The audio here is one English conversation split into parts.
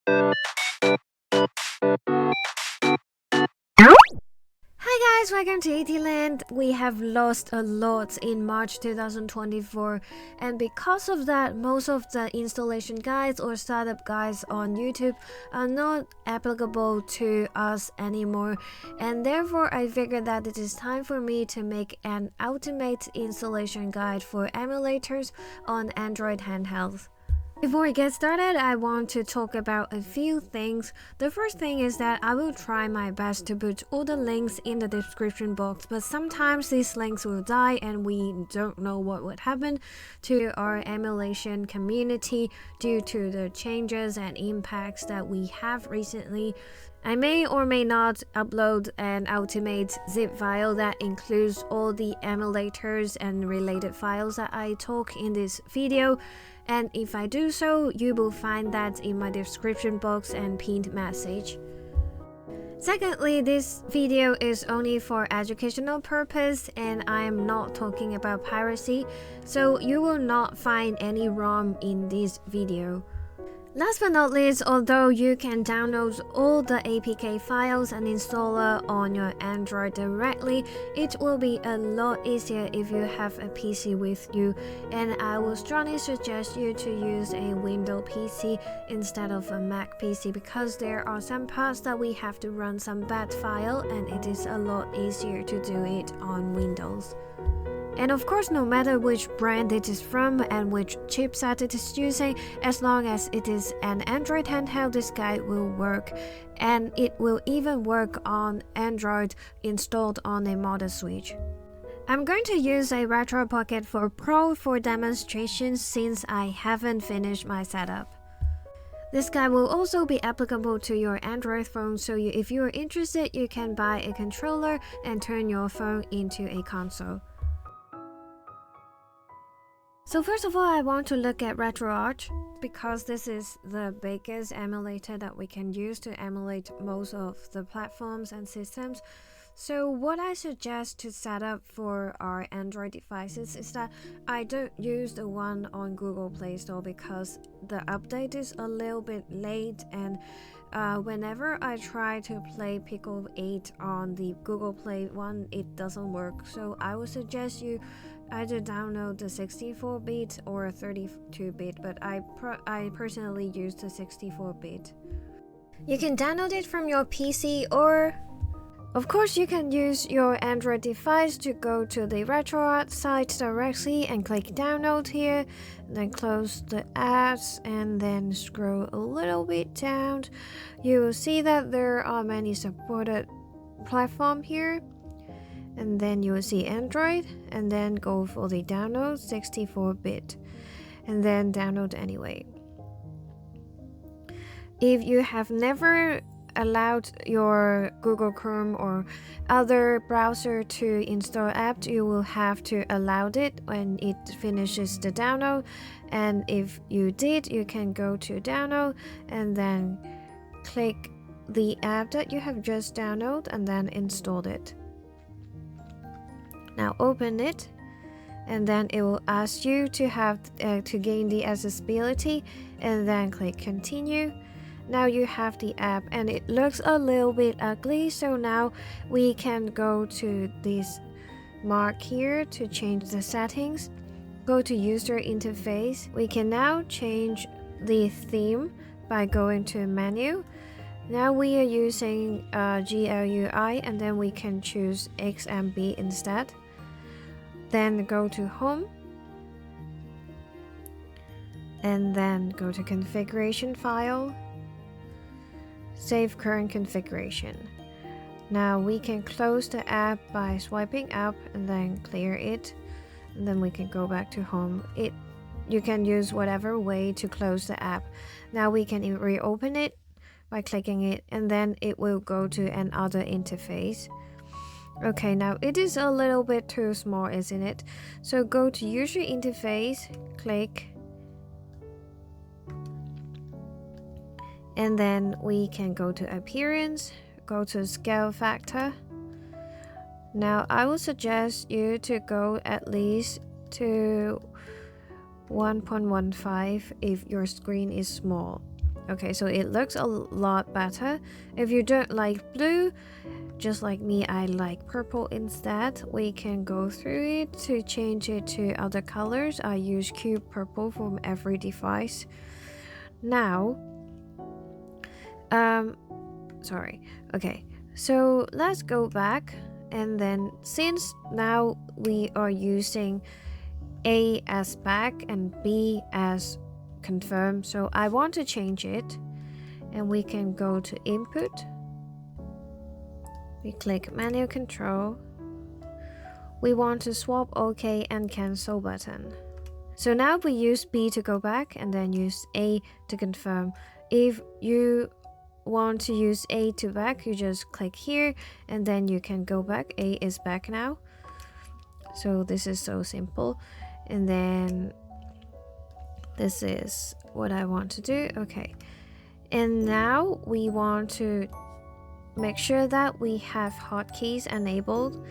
Hi guys, welcome to ATland. We have lost a lot in March 2024, and because of that, most of the installation guides or startup guides on YouTube are not applicable to us anymore, and therefore I figured that it is time for me to make an ultimate installation guide for emulators on Android handhelds. Before we get started, I want to talk about a few things. The first thing is that I will try my best to put all the links in the description box, but sometimes these links will die and we don't know what would happen to our emulation community due to the changes and impacts that we have recently. I may or may not upload an ultimate zip file that includes all the emulators and related files that I talk in this video, and if I do so, you will find that in my description box and pinned message. Secondly, this video is only for educational purpose and I am not talking about piracy, so you will not find any ROM in this video. Last but not least, although you can download all the APK files and installer on your Android directly, it will be a lot easier if you have a PC with you, and I will strongly suggest you to use a Windows PC instead of a Mac PC because there are some parts that we have to run some bat file and it is a lot easier to do it on Windows. And of course, no matter which brand it is from and which chipset it is using, as long as it is an Android handheld, this guide will work. And it will even work on Android installed on a model switch. I'm going to use a Retro Pocket 4 Pro for demonstration since I haven't finished my setup. This guide will also be applicable to your Android phone, so if you are interested, you can buy a controller and turn your phone into a console. So first of all, I want to look at Retroarch because this is the biggest emulator that we can use to emulate most of the platforms and systems. So what I suggest to set up for our Android devices is that I don't use the one on Google Play Store because the update is a little bit late, and whenever I try to play Pico 8 on the Google Play one, it doesn't work. So I would suggest you either download the 64-bit or 32-bit, but I personally use the 64-bit. You can download it from your PC, or of course you can use your Android device to go to the Retroarch site directly and click download here, then close the apps and then scroll a little bit down. You will see that there are many supported platforms here. And then you will see Android, and then go for the download 64-bit, and then download anyway. If you have never allowed your Google Chrome or other browser to install apps, you will have to allow it when it finishes the download. And if you did, you can go to download and then click the app that you have just downloaded and then install it. Now open it, and then it will ask you to have to gain the accessibility, and then click continue. Now you have the app, and it looks a little bit ugly, so now we can go to this mark here to change the settings. Go to user interface. We can now change the theme by going to menu. Now we are using GLUI, and then we can choose XMB instead. Then go to home, and then go to configuration file, save current configuration. Now we can close the app by swiping up and then clear it, and then we can go back to home. You can use whatever way to close the app. Now we can reopen it by clicking it, and then it will go to another interface. Okay, now it is a little bit too small, isn't it? So go to user interface, click, and then we can go to appearance, go to scale factor. Now I would suggest you to go at least to 1.15 if your screen is small. Okay, so it looks a lot better. If you don't like blue, just like me, I like purple instead. We can go through it to change it to other colors. I use cube purple from every device. Now, sorry. Okay, so let's go back, and then since now we are using A as back and B as confirm, so I want to change it, and we can go to input. We click manual control. We want to swap OK and cancel button. So now we use B to go back and then use A to confirm. If you want to use A to back, you just click here and then you can go back. A is back now. So this is so simple. And then this is what I want to do. Okay. And now we want to make sure that we have hotkeys enabled.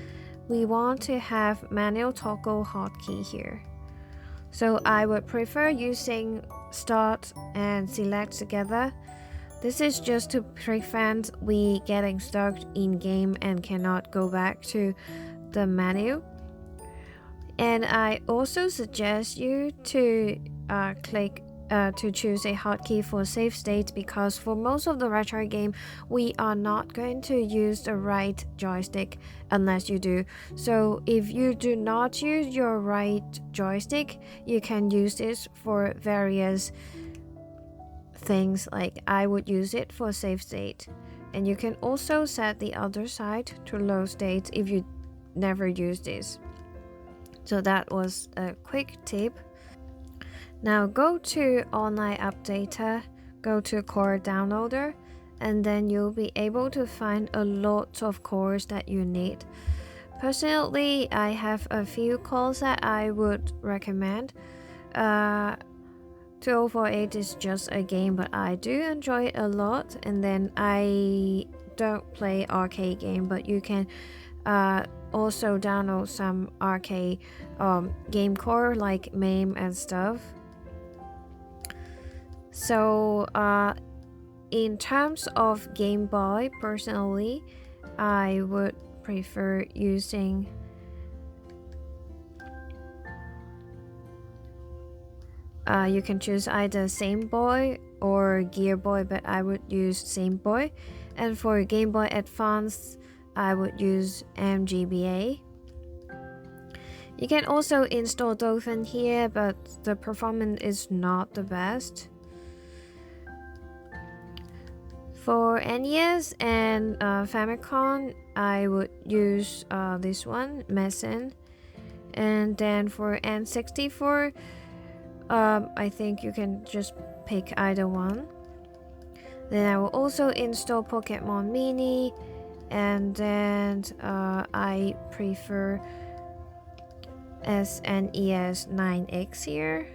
We want to have manual toggle hotkey here. So I would prefer using start and select together. This is just to prevent we getting stuck in game and cannot go back to the menu. And I also suggest you to to choose a hotkey for save state, because for most of the retro game we are not going to use the right joystick unless you do. So if you do not use your right joystick, you can use this for various things, like I would use it for save state. And you can also set the other side to load state if you never use this. So that was a quick tip. Now go to online updater, go to core downloader, and then you'll be able to find a lot of cores that you need. Personally, I have a few cores that I would recommend. 2048 is just a game, but I do enjoy it a lot. And then I don't play arcade game, but you can also download some arcade game core like MAME and stuff. So in terms of Game Boy, personally, I would prefer using you can choose either Same Boy or Gear Boy, but I would use Same Boy. And for Game Boy Advance, I would use MGBA. You can also install Dolphin here, but the performance is not the best. For NES and Famicom, I would use this one, Messen. And then for N64, I think you can just pick either one. Then I will also install Pokemon Mini, and then I prefer SNES 9X here.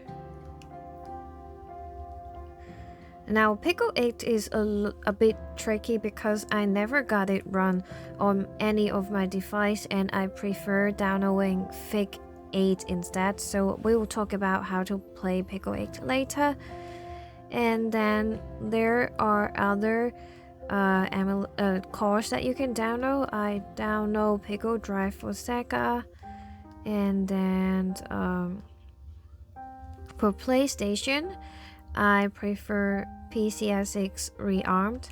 Now Pico 8 is a bit tricky because I never got it run on any of my device, and I prefer downloading Fig 8 instead. So we will talk about how to play Pico 8 later. And then there are other cores that you can download. I download Pico Drive for Sega, and then for PlayStation, I prefer PCSX Rearmed.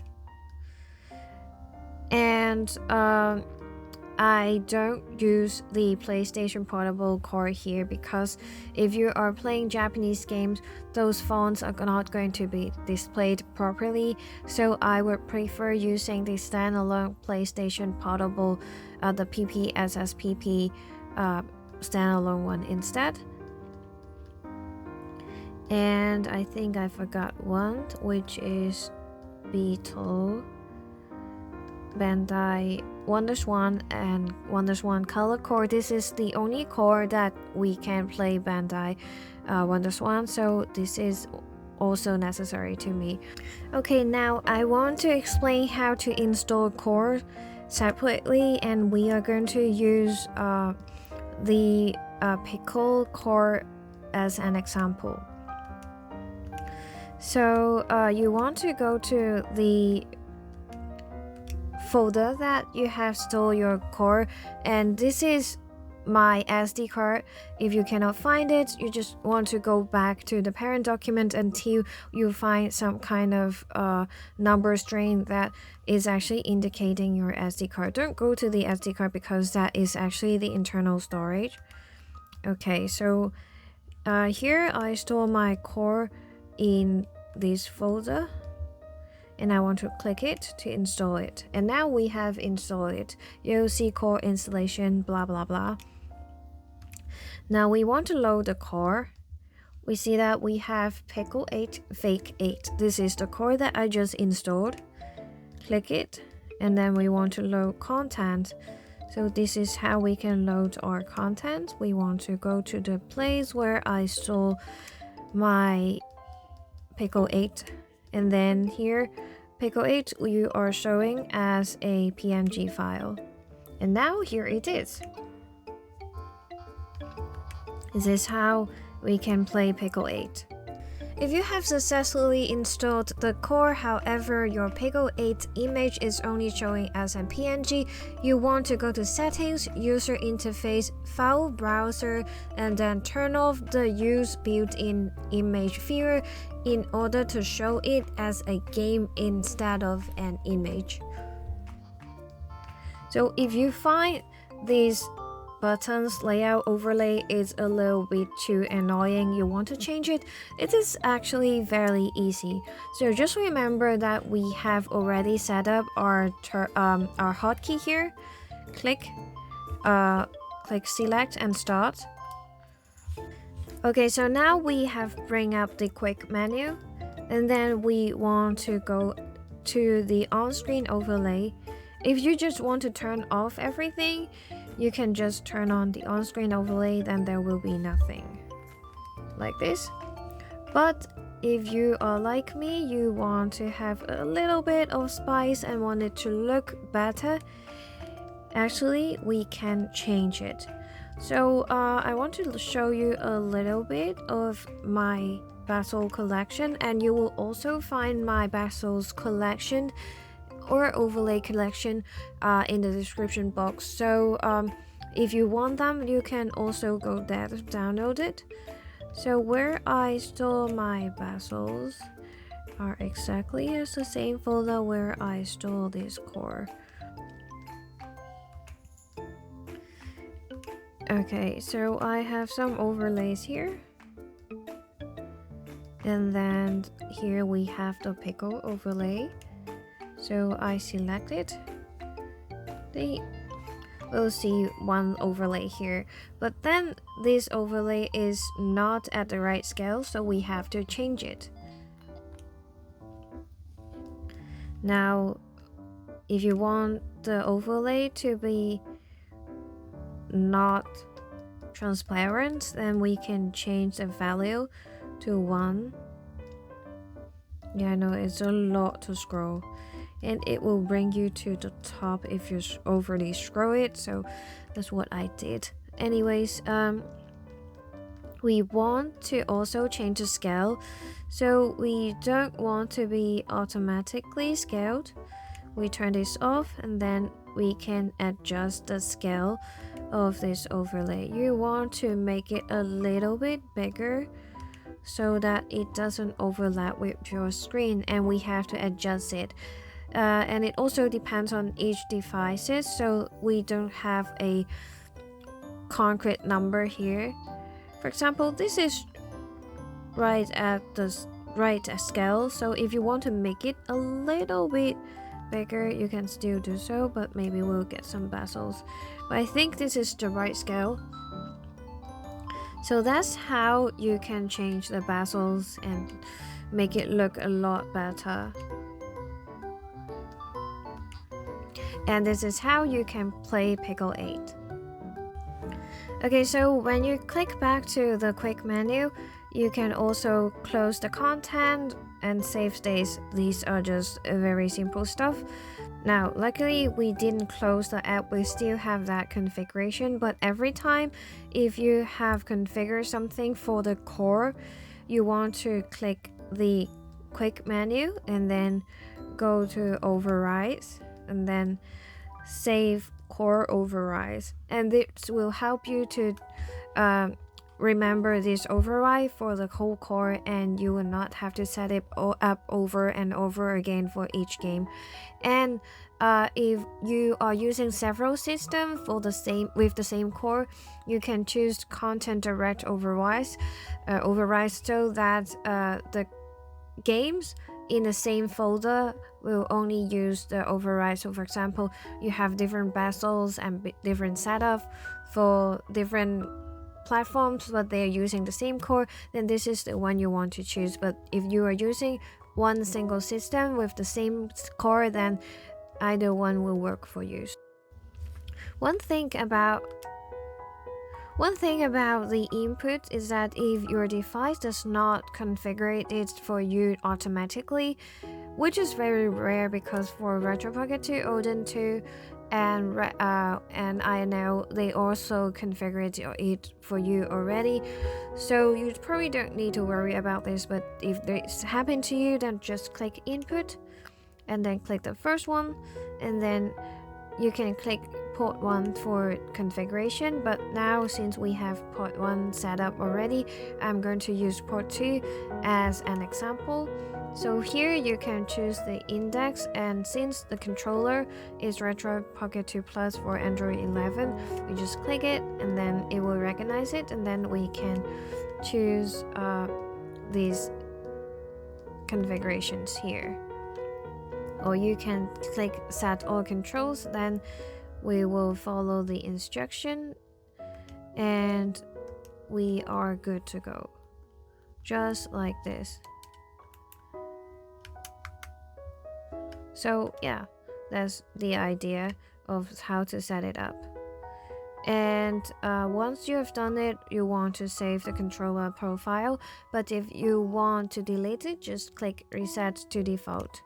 And I don't use the PlayStation Portable core here because if you are playing Japanese games, those fonts are not going to be displayed properly. So I would prefer using the standalone PlayStation Portable, the ppsspp standalone one instead. And I think I forgot one, which is Beetle, Bandai WonderSwan, and WonderSwan Color Core. This is the only core that we can play Bandai WonderSwan, so this is also necessary to me. Okay, now I want to explain how to install core separately, and we are going to use the Pico core as an example. So you want to go to the folder that you have stored your core, and this is my SD card. If you cannot find it, you just want to go back to the parent document until you find some kind of number string that is actually indicating your SD card. Don't go to the SD card because that is actually the internal storage. Okay, so here I store my core in this folder, and I want to click it to install it. And now we have installed it. You'll see core installation, blah blah blah. Now we want to load the core. We see that we have Pico 8 Fake 8. This is the core that I just installed. Click it, and then we want to load content. So this is how we can load our content. We want to go to the place where I store my Pico 8, and then here Pico 8 you are showing as a PNG file, and now here it is. This is how we can play Pico 8. If you have successfully installed the core, however your Pico 8 image is only showing as a PNG, you want to go to Settings, User Interface, File Browser, and then turn off the Use Built-in Image Viewer in order to show it as a game instead of an image. So if you find these buttons layout overlay is a little bit too annoying, you want to change it, it is actually very easy. So just remember that we have already set up our hotkey here. Click select and start. Okay, so now we have bring up the quick menu, and then we want to go to the on-screen overlay. If you just want to turn off everything, you can just turn on the on-screen overlay, then there will be nothing like this. But if you are like me, you want to have a little bit of spice and want it to look better, actually we can change it. So I want to show you a little bit of my bezel collection, and you will also find my bezels collection or overlay collection in the description box. So if you want them, you can also go there to download it. So where I store my bezels are exactly as the same folder where I store this core. Okay, so I have some overlays here, and then here we have the Pico overlay. So I select it. We'll see one overlay here, but then this overlay is not at the right scale, so we have to change it. Now, if you want the overlay to be not transparent, then we can change the value to 1. Yeah, I know it's a lot to scroll, and it will bring you to the top if you overly scroll it, so that's what I did. Anyways, we want to also change the scale, so we don't want to be automatically scaled. We turn this off, and then we can adjust the scale of this overlay. You want to make it a little bit bigger so that it doesn't overlap with your screen, and we have to adjust it. And it also depends on each devices, so we don't have a concrete number here. For example, this is right at the right scale, so if you want to make it a little bit bigger, you can still do so, but maybe we'll get some bezels. But I think this is the right scale. So that's how you can change the bezels and make it look a lot better. And this is how you can play Pico 8. Okay, so when you click back to the quick menu, you can also close the content and save states. These are just very simple stuff. Now, luckily we didn't close the app, we still have that configuration, but every time if you have configured something for the core, you want to click the quick menu and then go to overrides and then save core overrides, and this will help you to remember this override for the whole core, and you will not have to set it up over and over again for each game. And if you are using several systems for the same core, you can choose content direct overrides so that the games in the same folder will only use the override. So for example, you have different bezels and different setup for different platforms, but they're using the same core, then this is the one you want to choose. But if you are using one single system with the same core, then either one will work for you. One thing about the input is that if your device does not configure it for you automatically, which is very rare because for RetroPocket 2, Odin 2, and INL, they also configure it for you already. So you probably don't need to worry about this, but if this happened to you, then just click input and then click the first one, and then you can click port 1 for configuration. But now since we have port 1 set up already, I'm going to use port 2 as an example. So here you can choose the index, and since the controller is RetroPocket 2 Plus for Android 11, we just click it and then it will recognize it, and then we can choose these configurations here. Or you can click set all controls, then we will follow the instruction and we are good to go, just like this. So yeah, that's the idea of how to set it up. And once you have done it, you want to save the controller profile, but if you want to delete it, just click reset to default,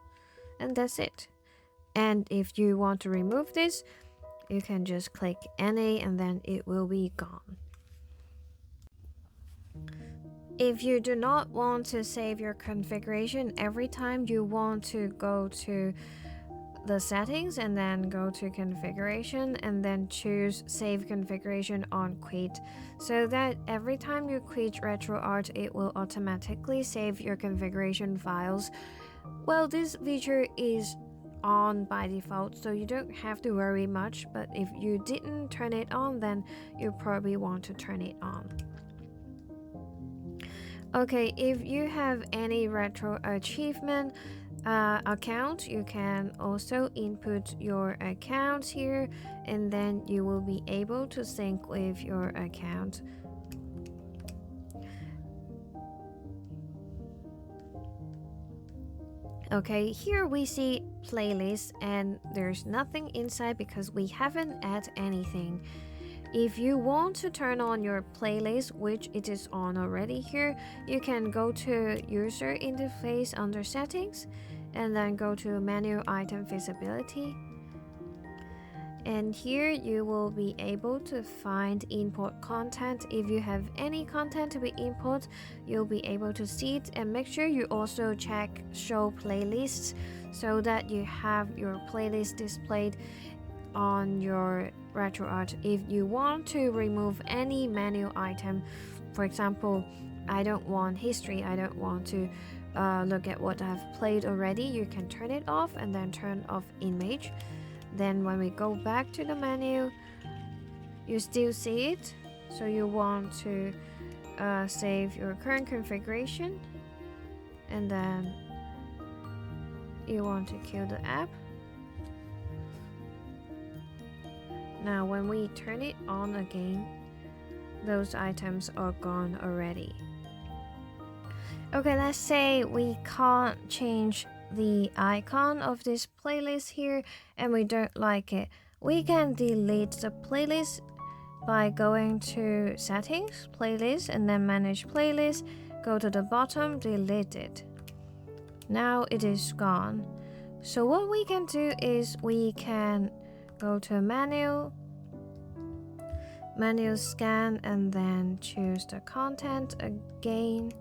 and that's it. And if you want to remove this, you can just click NA and then it will be gone. If you do not want to save your configuration every time you want to go to the settings and then go to configuration and then choose save configuration on quit, so that every time you quit Retroarch, it will automatically save your configuration files. Well, this feature is on by default, so you don't have to worry much, but if you didn't turn it on, then you probably want to turn it on. Okay, if you have any Retroachievement account, you can also input your account here, and then you will be able to sync with your account. Okay, here we see playlist, and there's nothing inside because we haven't added anything. If you want to turn on your playlist, which it is on already here, you can go to user interface under settings and then go to menu item visibility. And here you will be able to find import content. If you have any content to be imported, you'll be able to see it, and make sure you also check show playlists so that you have your playlist displayed on your Retroarch. If you want to remove any menu item, for example, I don't want history, I don't want to look at what I've played already, you can turn it off and then turn off image. Then when we go back to the menu, you still see it, so you want to save your current configuration, and then you want to kill the app. Now when we turn it on again, those items are gone already. Okay, let's say we can't change the icon of this playlist here and we don't like it. We can delete the playlist by going to settings, playlist, and then manage playlist, go to the bottom, delete it. Now it is gone. So what we can do is we can go to menu scan, and then choose the content again.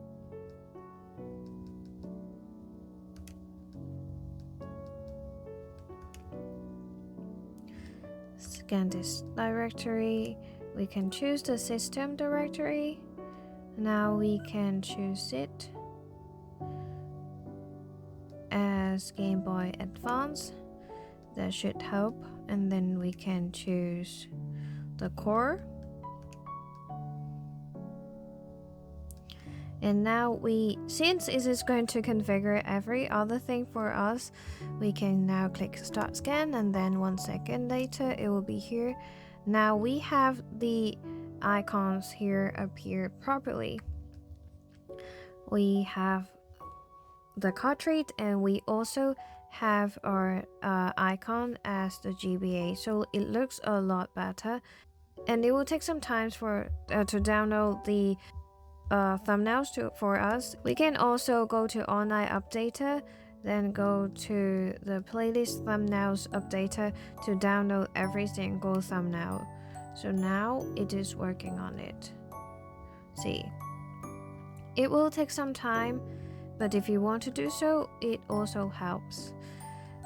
scan this directory. We can choose the system directory. Now we can choose it as Game Boy Advance. That should help. And then we can choose the core. And now since it is going to configure every other thing for us, we can now click start scan, and then 1 second later it will be here. Now we have the icons here appear properly. We have the cartridge, and we also have our icon as the GBA, so it looks a lot better. And it will take some time to download the thumbnails for us. We can also go to online updater, then go to the playlist thumbnails updater to download every single thumbnail. So now it is working on it. See, it will take some time, but if you want to do so, it also helps.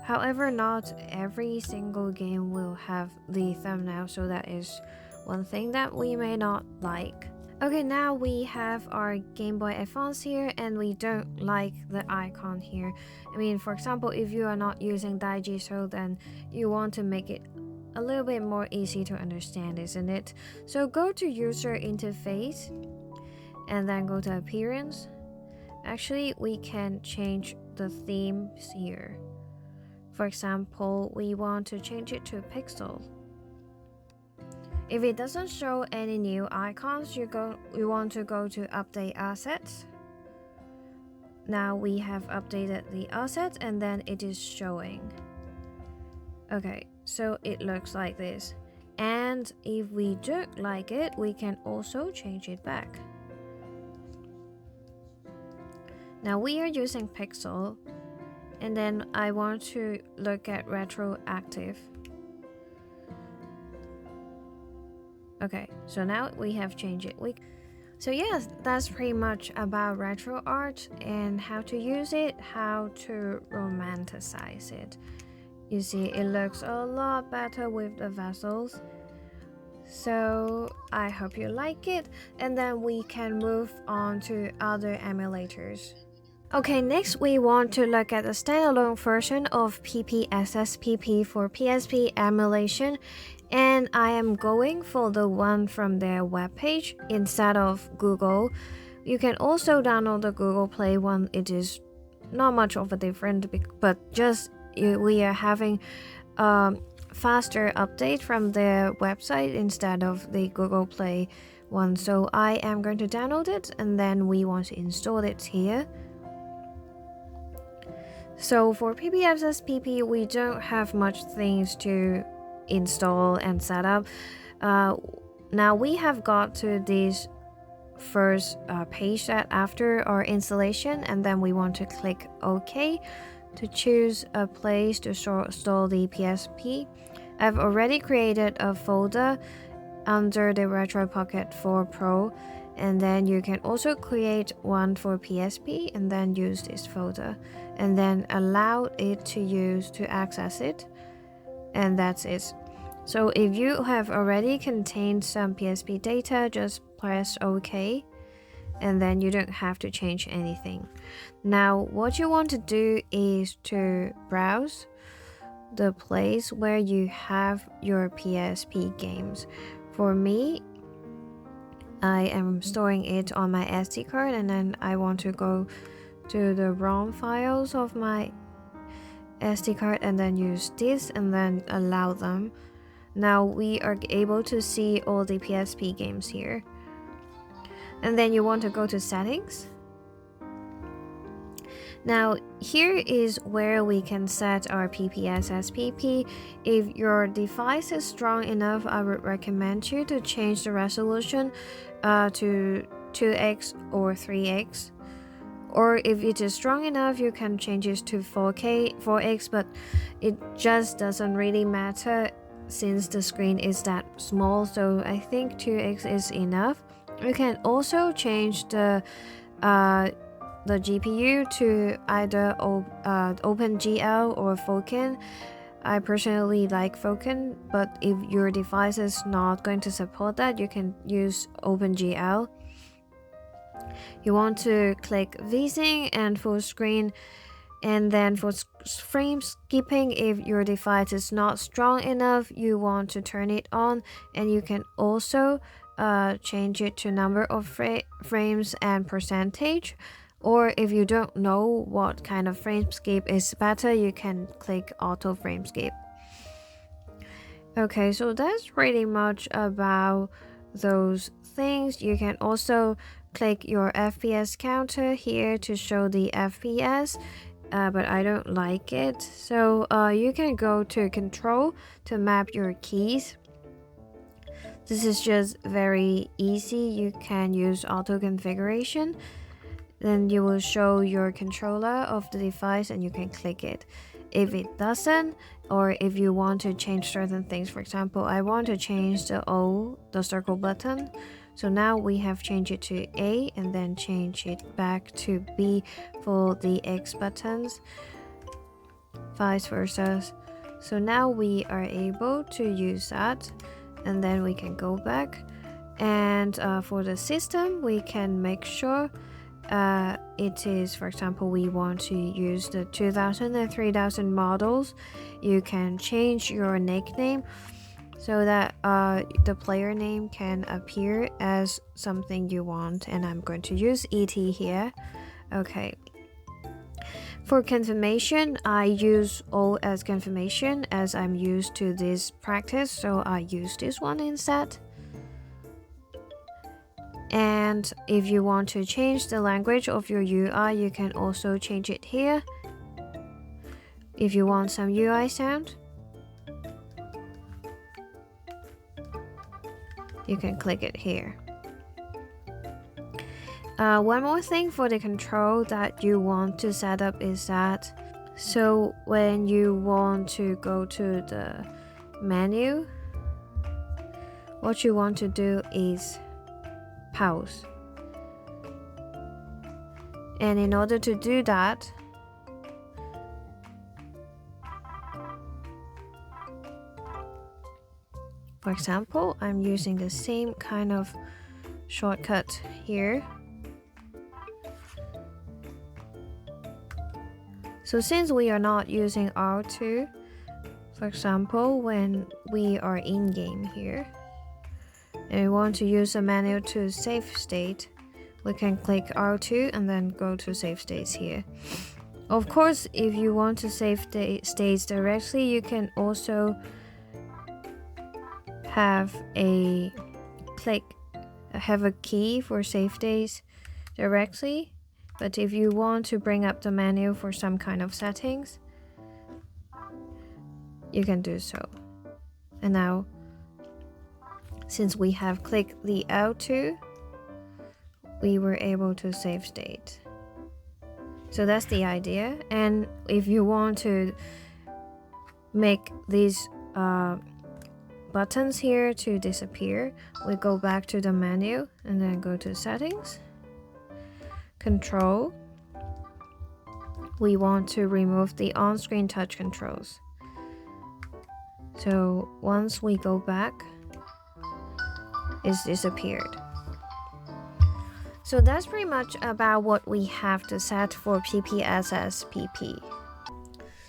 However, not every single game will have the thumbnail, so that is one thing that we may not like. Okay, now we have our Game Boy Advance here, and we don't like the icon here. I mean, for example, if you are not using Daijiso, then you want to make it a little bit more easy to understand, isn't it? So go to user interface and then go to appearance. Actually, we can change the themes here. For example, we want to change it to pixel. If it doesn't show any new icons, you want to go to update assets. Now we have updated the assets, and then it is showing. Okay, so it looks like this. And if we don't like it, we can also change it back. Now we are using pixel, and then I want to look at retroactive. Okay, so now we have changed it. So yes, that's pretty much about Retroarch and how to use it, how to romanticize it. You see, it looks a lot better with the bezels. So I hope you like it, and then we can move on to other emulators. Okay, next we want to look at the standalone version of ppsspp for PSP emulation, and I am going for the one from their webpage instead of Google. You can also download the Google Play one. It is not much of a difference, but just we are having faster update from their website instead of the Google Play one. So I am going to download it, and then we want to install it here. So for ppsspp, we don't have much things to install and set up. Now we have got to this first page that after our installation, and then we want to click OK to choose a place to store the PSP. I've already created a folder under the Retro Pocket 4 Pro, and then you can also create one for PSP and then use this folder and then allow it to access it, and that's it. So if you have already contained some PSP data, just press OK, and then you don't have to change anything. Now what you want to do is to browse the place where you have your PSP games. For me, I am storing it on my SD card, and then I want to go to the ROM files of my SD card and then use this and then allow them. Now we are able to see all the PSP games here. And then you want to go to settings. Now here is where we can set our ppsspp. If your device is strong enough, I would recommend you to change the resolution to 2x or 3x. Or if it is strong enough, you can change it to 4x, but it just doesn't really matter since the screen is that small, so I think 2x is enough. You can also change the GPU to either OpenGL or Vulken. I personally like Vulken, but if your device is not going to support that, you can use OpenGL. You want to click VSync and full screen, and then for frame skipping, if your device is not strong enough, you want to turn it on, and you can also change it to number of frames and percentage. Or if you don't know what kind of frame skip is better, you can click auto frame skip. Okay, so that's pretty much about those things. You can also click your FPS counter here to show the FPS, but I don't like it. So you can go to control to map your keys. This is just very easy. You can use auto configuration. Then you will show your controller of the device and you can click it. If it doesn't, or if you want to change certain things, for example, I want to change the O, the circle button. So now we have changed it to A and then change it back to B for the X buttons, vice versa. So now we are able to use that, and then we can go back. And for the system, we can make sure it is, for example, we want to use the 2000 and 3000 models. You can change your nickname so that the player name can appear as something you want, and I'm going to use ET here. Okay. For confirmation, I use O as confirmation as I'm used to this practice, so I use this one instead. And if you want to change the language of your UI, you can also change it here. If you want some UI sound, you can click it here. One more thing for the control that you want to set up is that, so when you want to go to the menu, what you want to do is pause. And in order to do that, for example, I'm using the same kind of shortcut here. So since we are not using R2, for example, when we are in game here, and we want to use a menu to save state, we can click R2 and then go to save states here. Of course, if you want to save states directly, you can also have a key for save states directly. But if you want to bring up the menu for some kind of settings, you can do so. And now, since we have clicked the L2, we were able to save state. So that's the idea. And if you want to make these buttons here to disappear, we go back to the menu and then go to settings, control. We want to remove the on-screen touch controls. So once we go back, it's disappeared. So that's pretty much about what we have to set for ppsspp.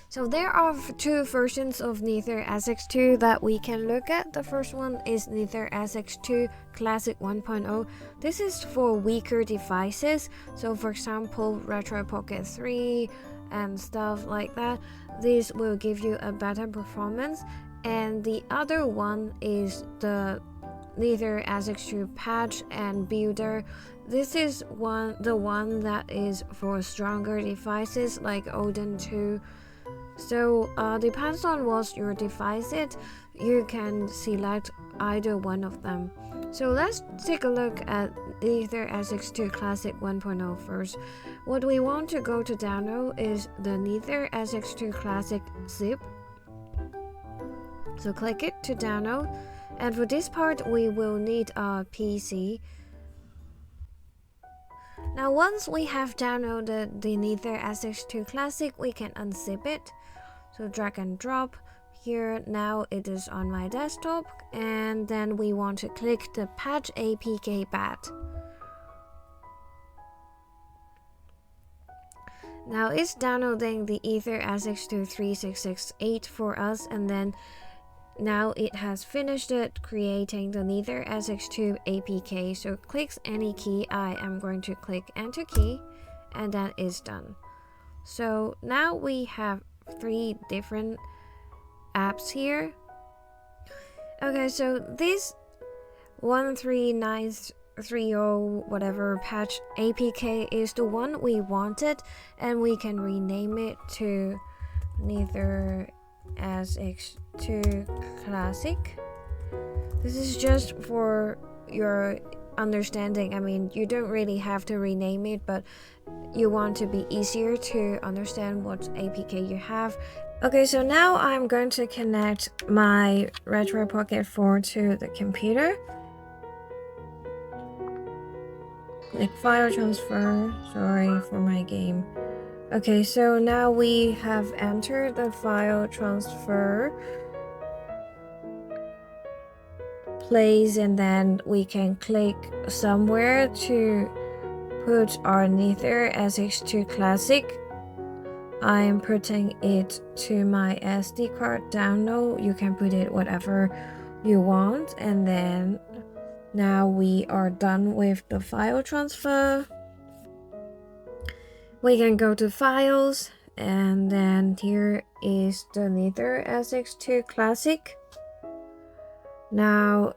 So there are two versions of NetherSX2 that we can look at. The first one is NetherSX2 Classic 1.0. This is for weaker devices. So for example, Retroarch Pocket 3 and stuff like that. This will give you a better performance. And the other one is the NetherSX2 Patch and Builder. This is the one that is for stronger devices like Odin 2. So depends on what your device is, you can select either one of them. So let's take a look at NetherSX2 Classic 1.0 first. What we want to go to download is the NetherSX2 Classic zip. So click it to download. And for this part, we will need a PC. Now once we have downloaded the NetherSX2 Classic, we can unzip it. So drag and drop. here. Now it is on my desktop, and then we want to click the patch apk bat. Now it's downloading the NetherSX2 3668 for us, and then now it has finished it creating the NetherSX2 APK. So clicks any key. I am going to click enter key, and that is done. So now we have 3 different apps here. Okay, so this 13930 whatever patch APK is the one we wanted, and we can rename it to NetherSX2 Classic. This is just for your understanding. I mean, you don't really have to rename it, but you want to be easier to understand what APK you have. Okay, so now I'm going to connect my Retroarch Pocket 4 to the computer. Click file transfer. Sorry for my game. Okay, so now we have entered the file transfer place, and then we can click somewhere to put our NetherSX2 Classic. I'm putting it to my SD card download. You can put it whatever you want, and then now we are done with the file transfer. We can go to files, and then here is the NetherSX2 Classic. Now,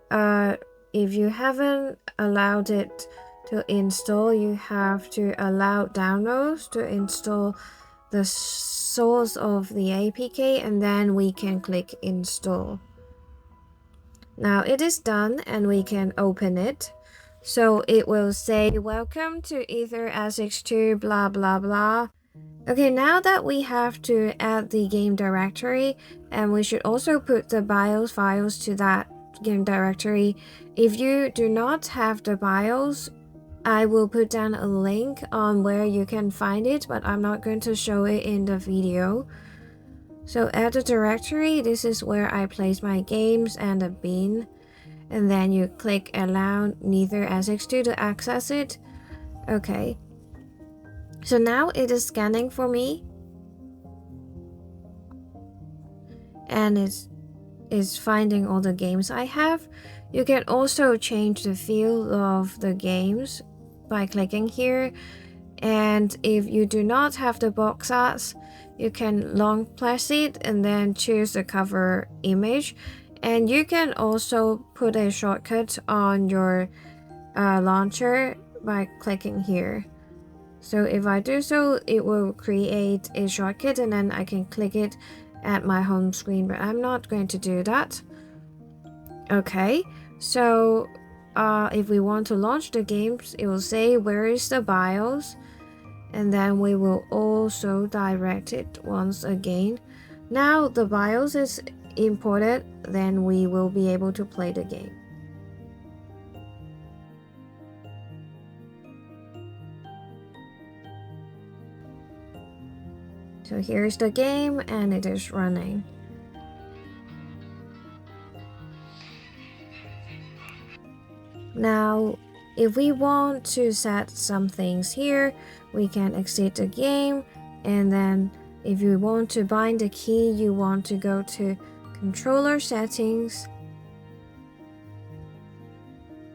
if you haven't allowed it to install, you have to allow downloads to install the source of the APK, and then we can click install. Now it is done, and we can open it. So it will say welcome to NetherSX2 blah blah blah. Okay, now that we have to add the game directory, and we should also put the BIOS files to that game directory. If you do not have the BIOS, I will put down a link on where you can find it, but I'm not going to show it in the video. So add the directory. This is where I place my games and a bin, and then you click allow NetherSX2 to access it. Okay, so now it is scanning for me, and it's finding all the games I have. You can also change the field of the games by clicking here, and if you do not have the boxarts, you can long press it and then choose the cover image, and you can also put a shortcut on your launcher by clicking here. So if I do so, it will create a shortcut, and then I can click it at my home screen, but I'm not going to do that. Okay, so if we want to launch the games, it will say where is the BIOS, and then we will also direct it once again. Now the BIOS is imported, then we will be able to play the game. So here's the game, and it is running. Now, if we want to set some things here, we can exit the game, and then if you want to bind the key, you want to go to controller settings,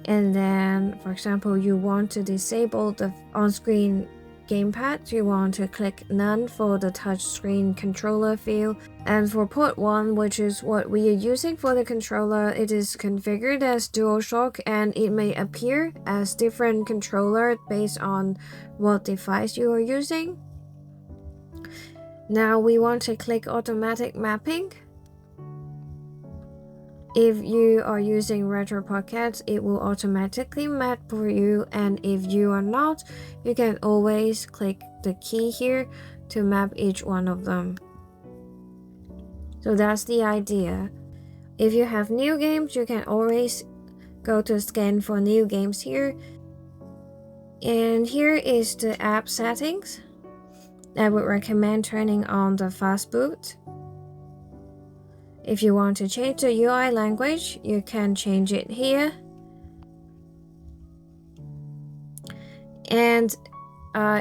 and then, for example, you want to disable the on-screen gamepad, you want to click none for the touchscreen controller field. And for port 1, which is what we are using for the controller, it is configured as DualShock, and it may appear as different controller based on what device you are using. Now we want to click automatic mapping. If you are using Retroarch Pocket, it will automatically map for you, and if you are not, you can always click the key here to map each one of them. So that's the idea. If you have new games, you can always go to scan for new games here. And here is the app settings. I would recommend turning on the fast boot. If you want to change the UI language, you can change it here. And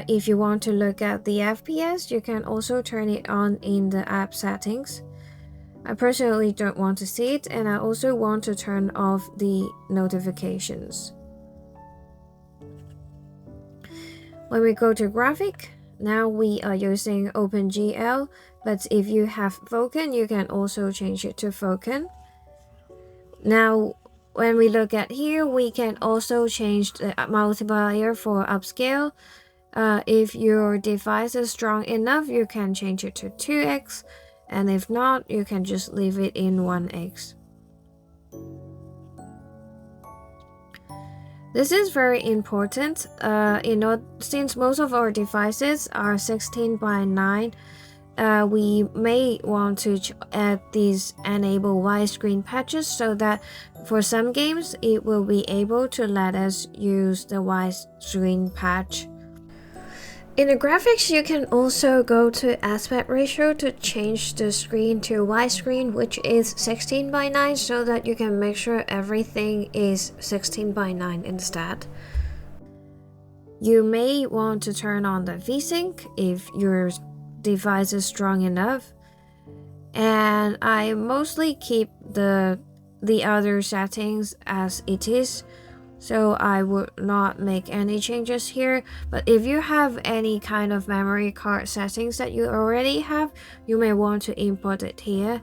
if you want to look at the FPS, you can also turn it on in the app settings. I personally don't want to see it, and I also want to turn off the notifications. When we go to graphic, now we are using OpenGL, but if you have Vulken, you can also change it to Vulken. Now, when we look at here, we can also change the multiplier for upscale. If your device is strong enough, you can change it to 2x, and if not, you can just leave it in 1x. This is very important, since most of our devices are 16:9, we may want to add these enable widescreen patches so that for some games it will be able to let us use the widescreen patch. In the graphics, you can also go to aspect ratio to change the screen to widescreen, which is 16:9, so that you can make sure everything is 16:9 instead. You may want to turn on the VSync if your device is strong enough, and I mostly keep the other settings as it is, so I would not make any changes here. But if you have any kind of memory card settings that you already have, you may want to import it here.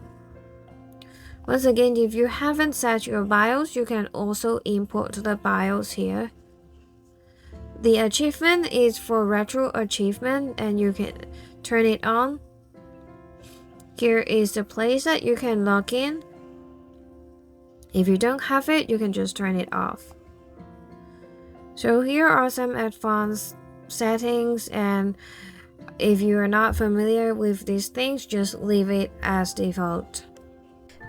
Once again, if you haven't set your BIOS, you can also import the BIOS here. The achievement is for Retroarchivement, and you can turn it on. Here is the place that you can log in. If you don't have it, you can just turn it off. So here are some advanced settings, and if you are not familiar with these things, just leave it as default.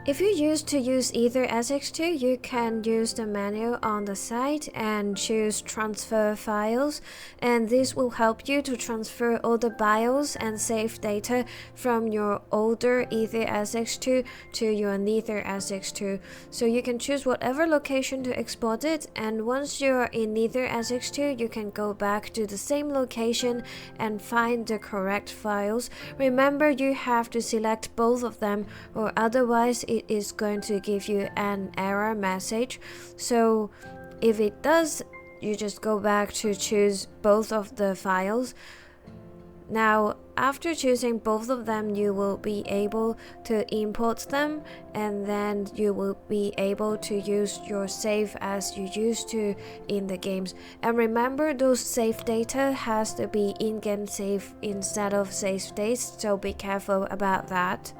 If you used to use NetherSX2, you can use the menu on the side and choose transfer files, and this will help you to transfer all the BIOS and save data from your older NetherSX2 to your NetherSX2. So you can choose whatever location to export it, and once you're in NetherSX2, you can go back to the same location and find the correct files. Remember, you have to select both of them, or otherwise it is going to give you an error message. So if it does, you just go back to choose both of the files. Now, after choosing both of them, you will be able to import them, and then you will be able to use your save as you used to in the games. And remember, those save data has to be in-game save instead of save states, so be careful about that.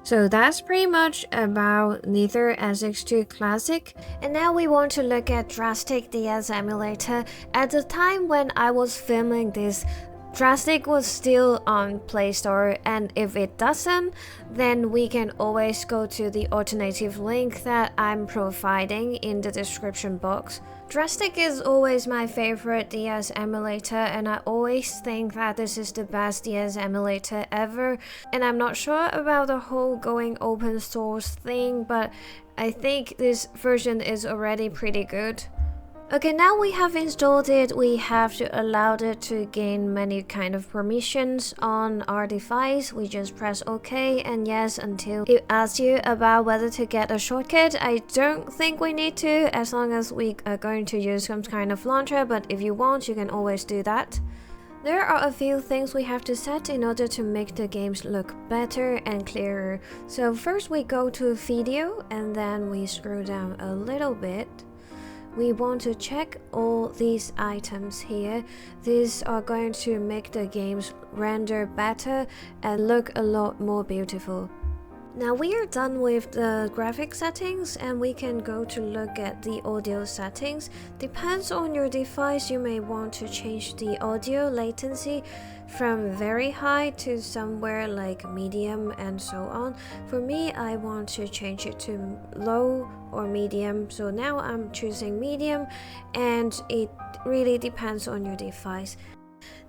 So that's pretty much about NetherSX2 Classic. And now we want to look at Drastic DS emulator. At the time when I was filming this, Drastic was still on Play Store, and if it doesn't, then we can always go to the alternative link that I'm providing in the description box. Drastic is always my favorite DS emulator, and I always think that this is the best DS emulator ever. And I'm not sure about the whole going open source thing, but I think this version is already pretty good. Okay, now we have installed it, we have to allow it to gain many kind of permissions on our device. We just press OK and yes until it asks you about whether to get a shortcut. I don't think we need to, as long as we are going to use some kind of launcher, but if you want, you can always do that. There are a few things we have to set in order to make the games look better and clearer. So first we go to video, and then we scroll down a little bit. We want to check all these items here. These are going to make the games render better and look a lot more beautiful. Now we are done with the graphic settings, and we can go to look at the audio settings. Depends on your device, you may want to change the audio latency from very high to somewhere like medium and so on. For me, I want to change it to low or medium, so now I'm choosing medium, and it really depends on your device.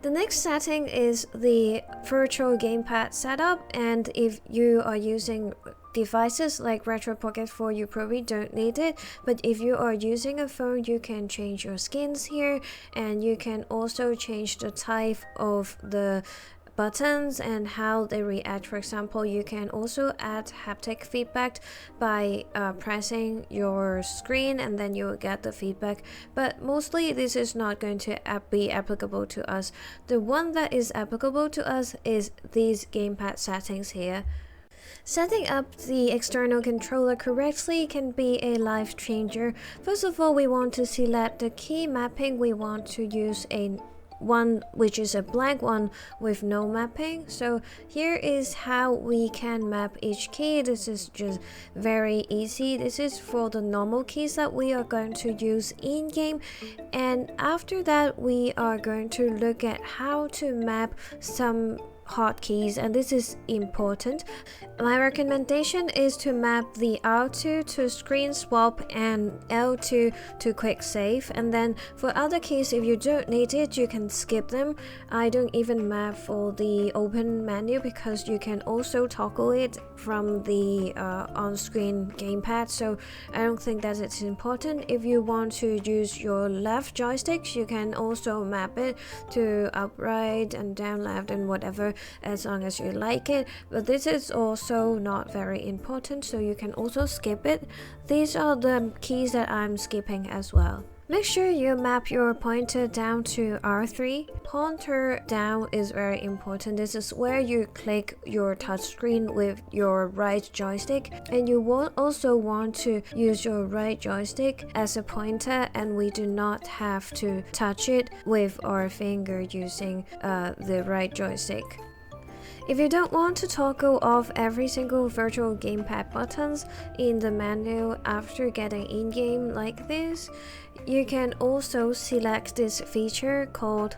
The next setting is the virtual gamepad setup, and if you are using devices like Retro Pocket 4, you probably don't need it, but if you are using a phone, you can change your skins here, and you can also change the type of the buttons and how they react. For example, you can also add haptic feedback by pressing your screen, and then you will get the feedback, but mostly this is not going to be applicable to us. The one that is applicable to us is these gamepad settings here. Setting up the external controller correctly can be a life changer. First of all, we want to select the key mapping. We want to use one which is a blank one with no mapping. So here is how we can map each key. This is just very easy. This is for the normal keys that we are going to use in game, and after that we are going to look at how to map some hotkeys, and this is important. My recommendation is to map the R2 to screen swap and L2 to quick save, and then for other keys, if you don't need it, you can skip them. I don't even map for the open menu because you can also toggle it from the on-screen gamepad, so I don't think that it's important. If you want to use your left joysticks, you can also map it to up right and down left and whatever, as long as you like it, but this is also not very important, so you can also skip it. These are the keys that I'm skipping as well. Make sure you map your pointer down to R3. Pointer down is very important. This is where you click your touchscreen with your right joystick, and you will also want to use your right joystick as a pointer, and we do not have to touch it with our finger using the right joystick. If you don't want to toggle off every single virtual gamepad buttons in the menu after getting in-game like this, you can also select this feature called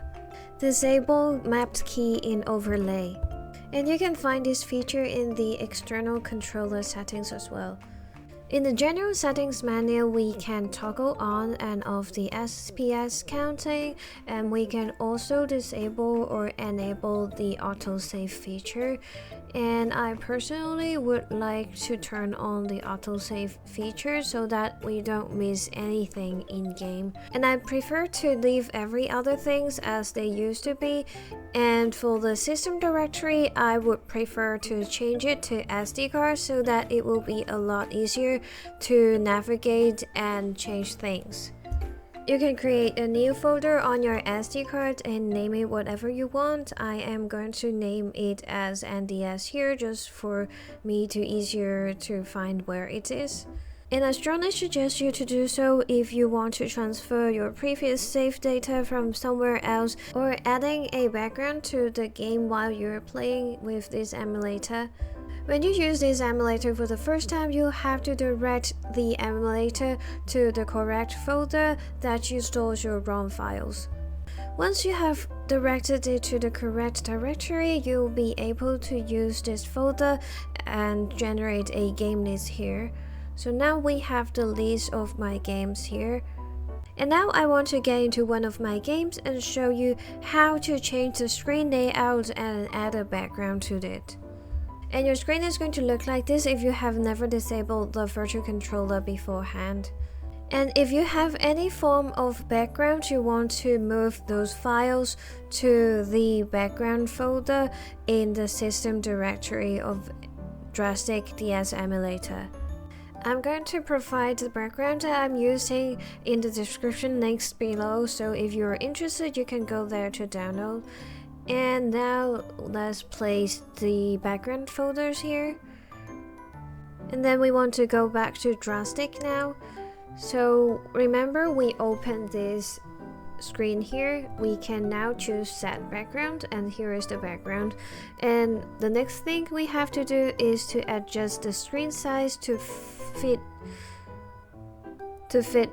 Disable Mapped Key in Overlay. And you can find this feature in the external controller settings as well. In the general settings menu, we can toggle on and off the SPS counting, and we can also disable or enable the autosave feature. And I personally would like to turn on the autosave feature so that we don't miss anything in game. And I prefer to leave every other things as they used to be. And for the system directory, I would prefer to change it to SD card so that it will be a lot easier to navigate and change things. You can create a new folder on your SD card and name it whatever you want. I am going to name it as NDS here just for me to easier to find where it is. And I strongly suggest you to do so if you want to transfer your previous saved data from somewhere else, or adding a background to the game while you're playing with this emulator. When you use this emulator for the first time, you have to direct the emulator to the correct folder that stores your ROM files. Once you have directed it to the correct directory, you'll be able to use this folder and generate a game list here. So now we have the list of my games here. And now I want to get into one of my games and show you how to change the screen layout and add a background to it. And your screen is going to look like this if you have never disabled the virtual controller beforehand. And if you have any form of background, you want to move those files to the background folder in the system directory of Drastic DS emulator. I'm going to provide the background that I'm using in the description links below, so if you're interested, you can go there to download. And now let's place the background folders here. And then we want to go back to Drastic now. So remember, we opened this screen here. We can now choose set background, and here is the background. And the next thing we have to do is to adjust the screen size to fit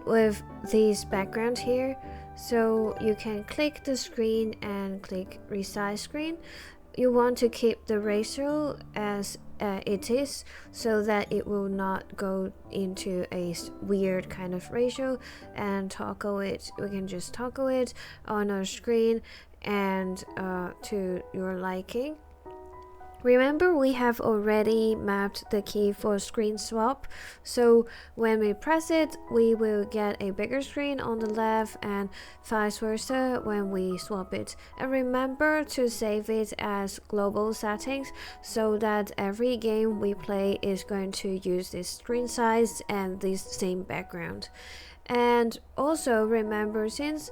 with this background here. So you can click the screen and click resize screen. You want to keep the ratio as it is so that it will not go into a weird kind of ratio, and toggle it. We can just toggle it on our screen and to your liking. Remember, we have already mapped the key for screen swap, so when we press it, we will get a bigger screen on the left and vice versa when we swap it. And remember to save it as global settings so that every game we play is going to use this screen size and this same background. And also remember, since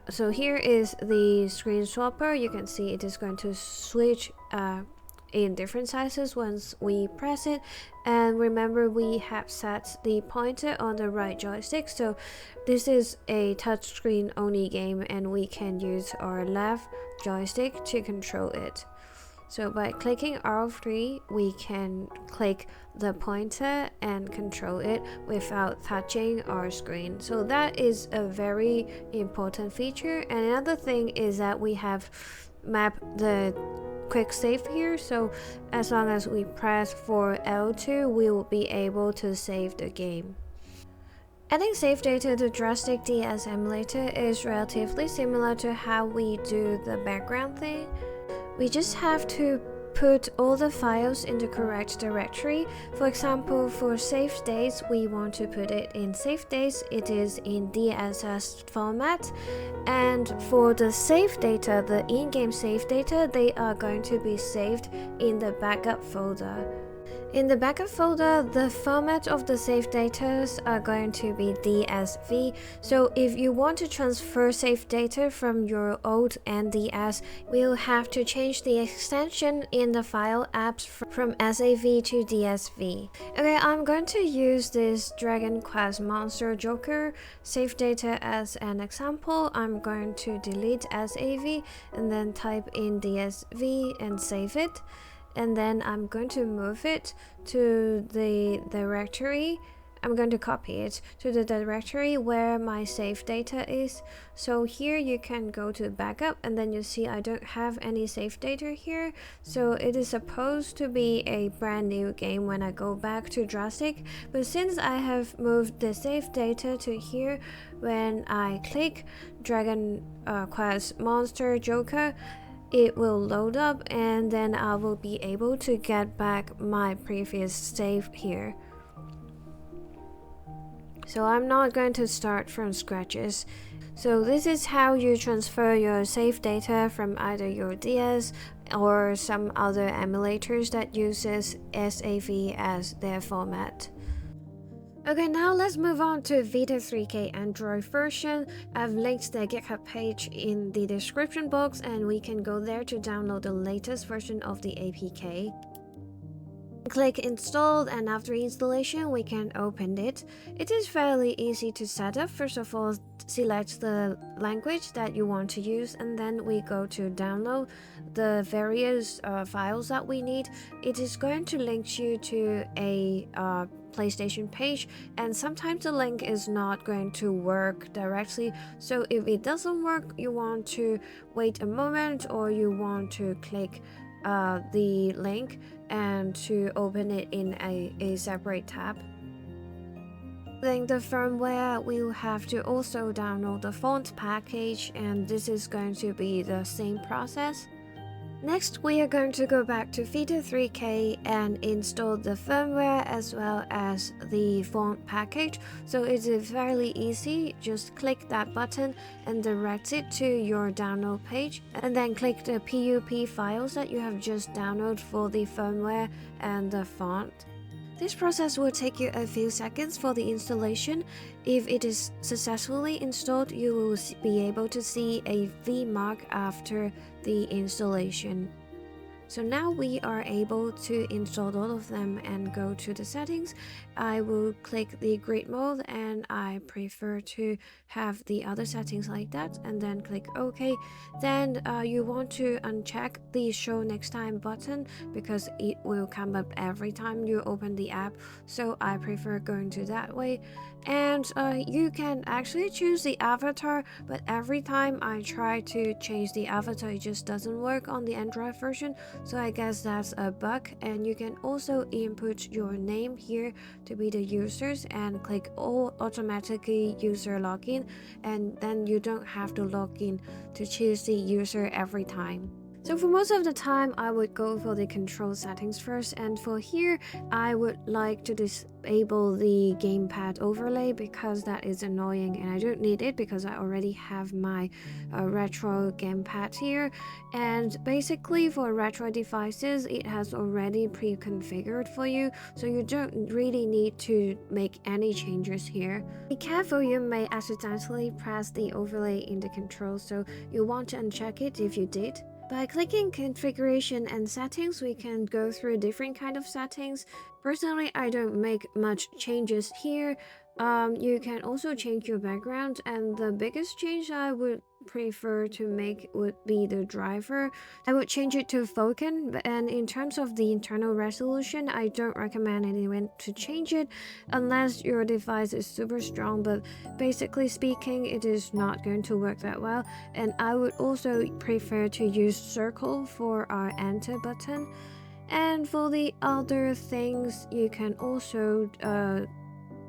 so here is the screen swapper, you can see it is going to switch in different sizes once we press it. And remember, we have set the pointer on the right joystick, so this is a touchscreen only game and we can use our left joystick to control it. So by clicking R3, we can click the pointer and control it without touching our screen. So that is a very important feature. And another thing is that we have mapped the quick save here. So as long as we press for L2, we will be able to save the game. Adding save data to Drastic DS emulator is relatively similar to how we do the background thing. We just have to put all the files in the correct directory. For example, for save states, we want to put it in save states, it is in DSS format. And for the save data, the in-game save data, they are going to be saved in the backup folder. In the backup folder, the format of the save data are going to be DSV. So if you want to transfer save data from your old NDS, we'll have to change the extension in the file apps from SAV to DSV. Okay, I'm going to use this Dragon Quest Monster Joker save data as an example. I'm going to delete SAV and then type in DSV and save it. And then I'm going to move it to the directory. I'm going to copy it to the directory where my save data is. So here you can go to backup and then you see I don't have any save data here. So it is supposed to be a brand new game when I go back to Drastic. But since I have moved the save data to here, when I click Dragon Quest Monster Joker, it will load up and then I will be able to get back my previous save here. So I'm not going to start from scratches. So this is how you transfer your save data from either your DS or some other emulators that uses SAV as their format. Okay, now let's move on to Vita 3K Android version. I've linked the GitHub page in the description box and we can go there to download the latest version of the APK. Click installed and after installation we can open it. It is fairly easy to set up. First of all, select the language that you want to use and then we go to download the various files that we need. It is going to link you to a PlayStation page and sometimes the link is not going to work directly, so if it doesn't work you want to wait a moment or you want to click the link and to open it in a separate tab. Then the firmware, we will have to also download the font package and this is going to be the same process. Next, we are going to go back to Vita 3K and install the firmware as well as the font package. So it is fairly easy, just click that button and direct it to your download page and then click the PUP files that you have just downloaded for the firmware and the font. This process will take you a few seconds for the installation. If it is successfully installed, you will be able to see a V mark after the installation. So now we are able to install all of them and go to the settings. I will click the grid mode and I prefer to have the other settings like that and then click OK. Then you want to uncheck the show next time button because it will come up every time you open the app. So I prefer going to that way. And you can actually choose the avatar, but every time I try to change the avatar it just doesn't work on the Android version, so I guess that's a bug. And you can also input your name here to be the users and click all automatically user login, and then you don't have to log in to choose the user every time. So for most of the time, I would go for the control settings first, and for here, I would like to disable the gamepad overlay because that is annoying and I don't need it because I already have my retro gamepad here. And basically for retro devices, it has already pre-configured for you, so you don't really need to make any changes here. Be careful, you may accidentally press the overlay in the control, so you want to uncheck it if you did. By clicking configuration and settings, we can go through different kind of settings. Personally, I don't make much changes here. You can also change your background, and the biggest change I would prefer to make would be the driver. I would change it to Vulken, and in terms of the internal resolution, I don't recommend anyone to change it unless your device is super strong, but basically speaking, it is not going to work that well. And I would also prefer to use circle for our enter button. And for the other things, you can also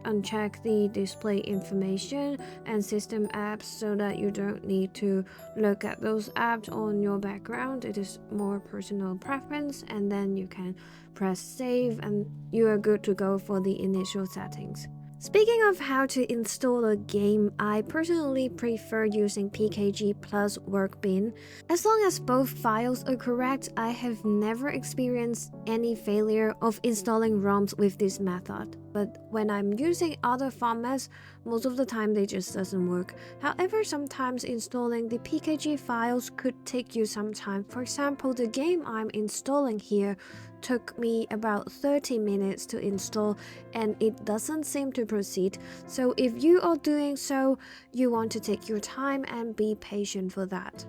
uncheck the display information and system apps so that you don't need to look at those apps on your background. It is more personal preference, and then you can press save and you are good to go for the initial settings. Speaking of how to install a game, I personally prefer using pkg plus workbin. As long as both files are correct, I have never experienced any failure of installing ROMs with this method. But when I'm using other formats, most of the time they just doesn't work. However, sometimes installing the pkg files could take you some time. For example, the game I'm installing here took me about 30 minutes to install and it doesn't seem to proceed. So if you are doing so, you want to take your time and be patient for that.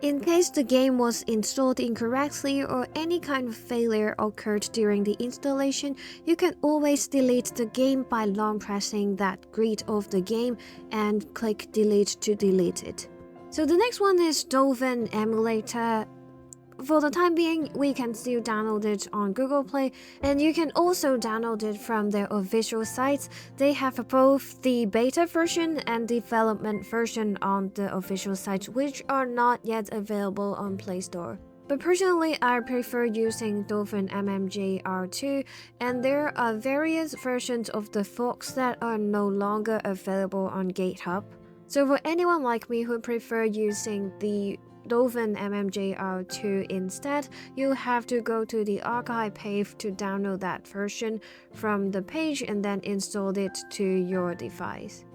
In case the game was installed incorrectly or any kind of failure occurred during the installation, you can always delete the game by long pressing that grid of the game and click delete to delete it. So the next one is Dolphin Emulator. For the time being, we can still download it on Google Play, and you can also download it from their official sites. They have both the beta version and development version on the official sites, which are not yet available on Play Store. But personally, I prefer using Dolphin MMJR2, and there are various versions of the forks that are no longer available on GitHub. So for anyone like me who prefer using the Dolphin MMJR2 instead, you have to go to the archive page to download that version from the page and then install it to your device.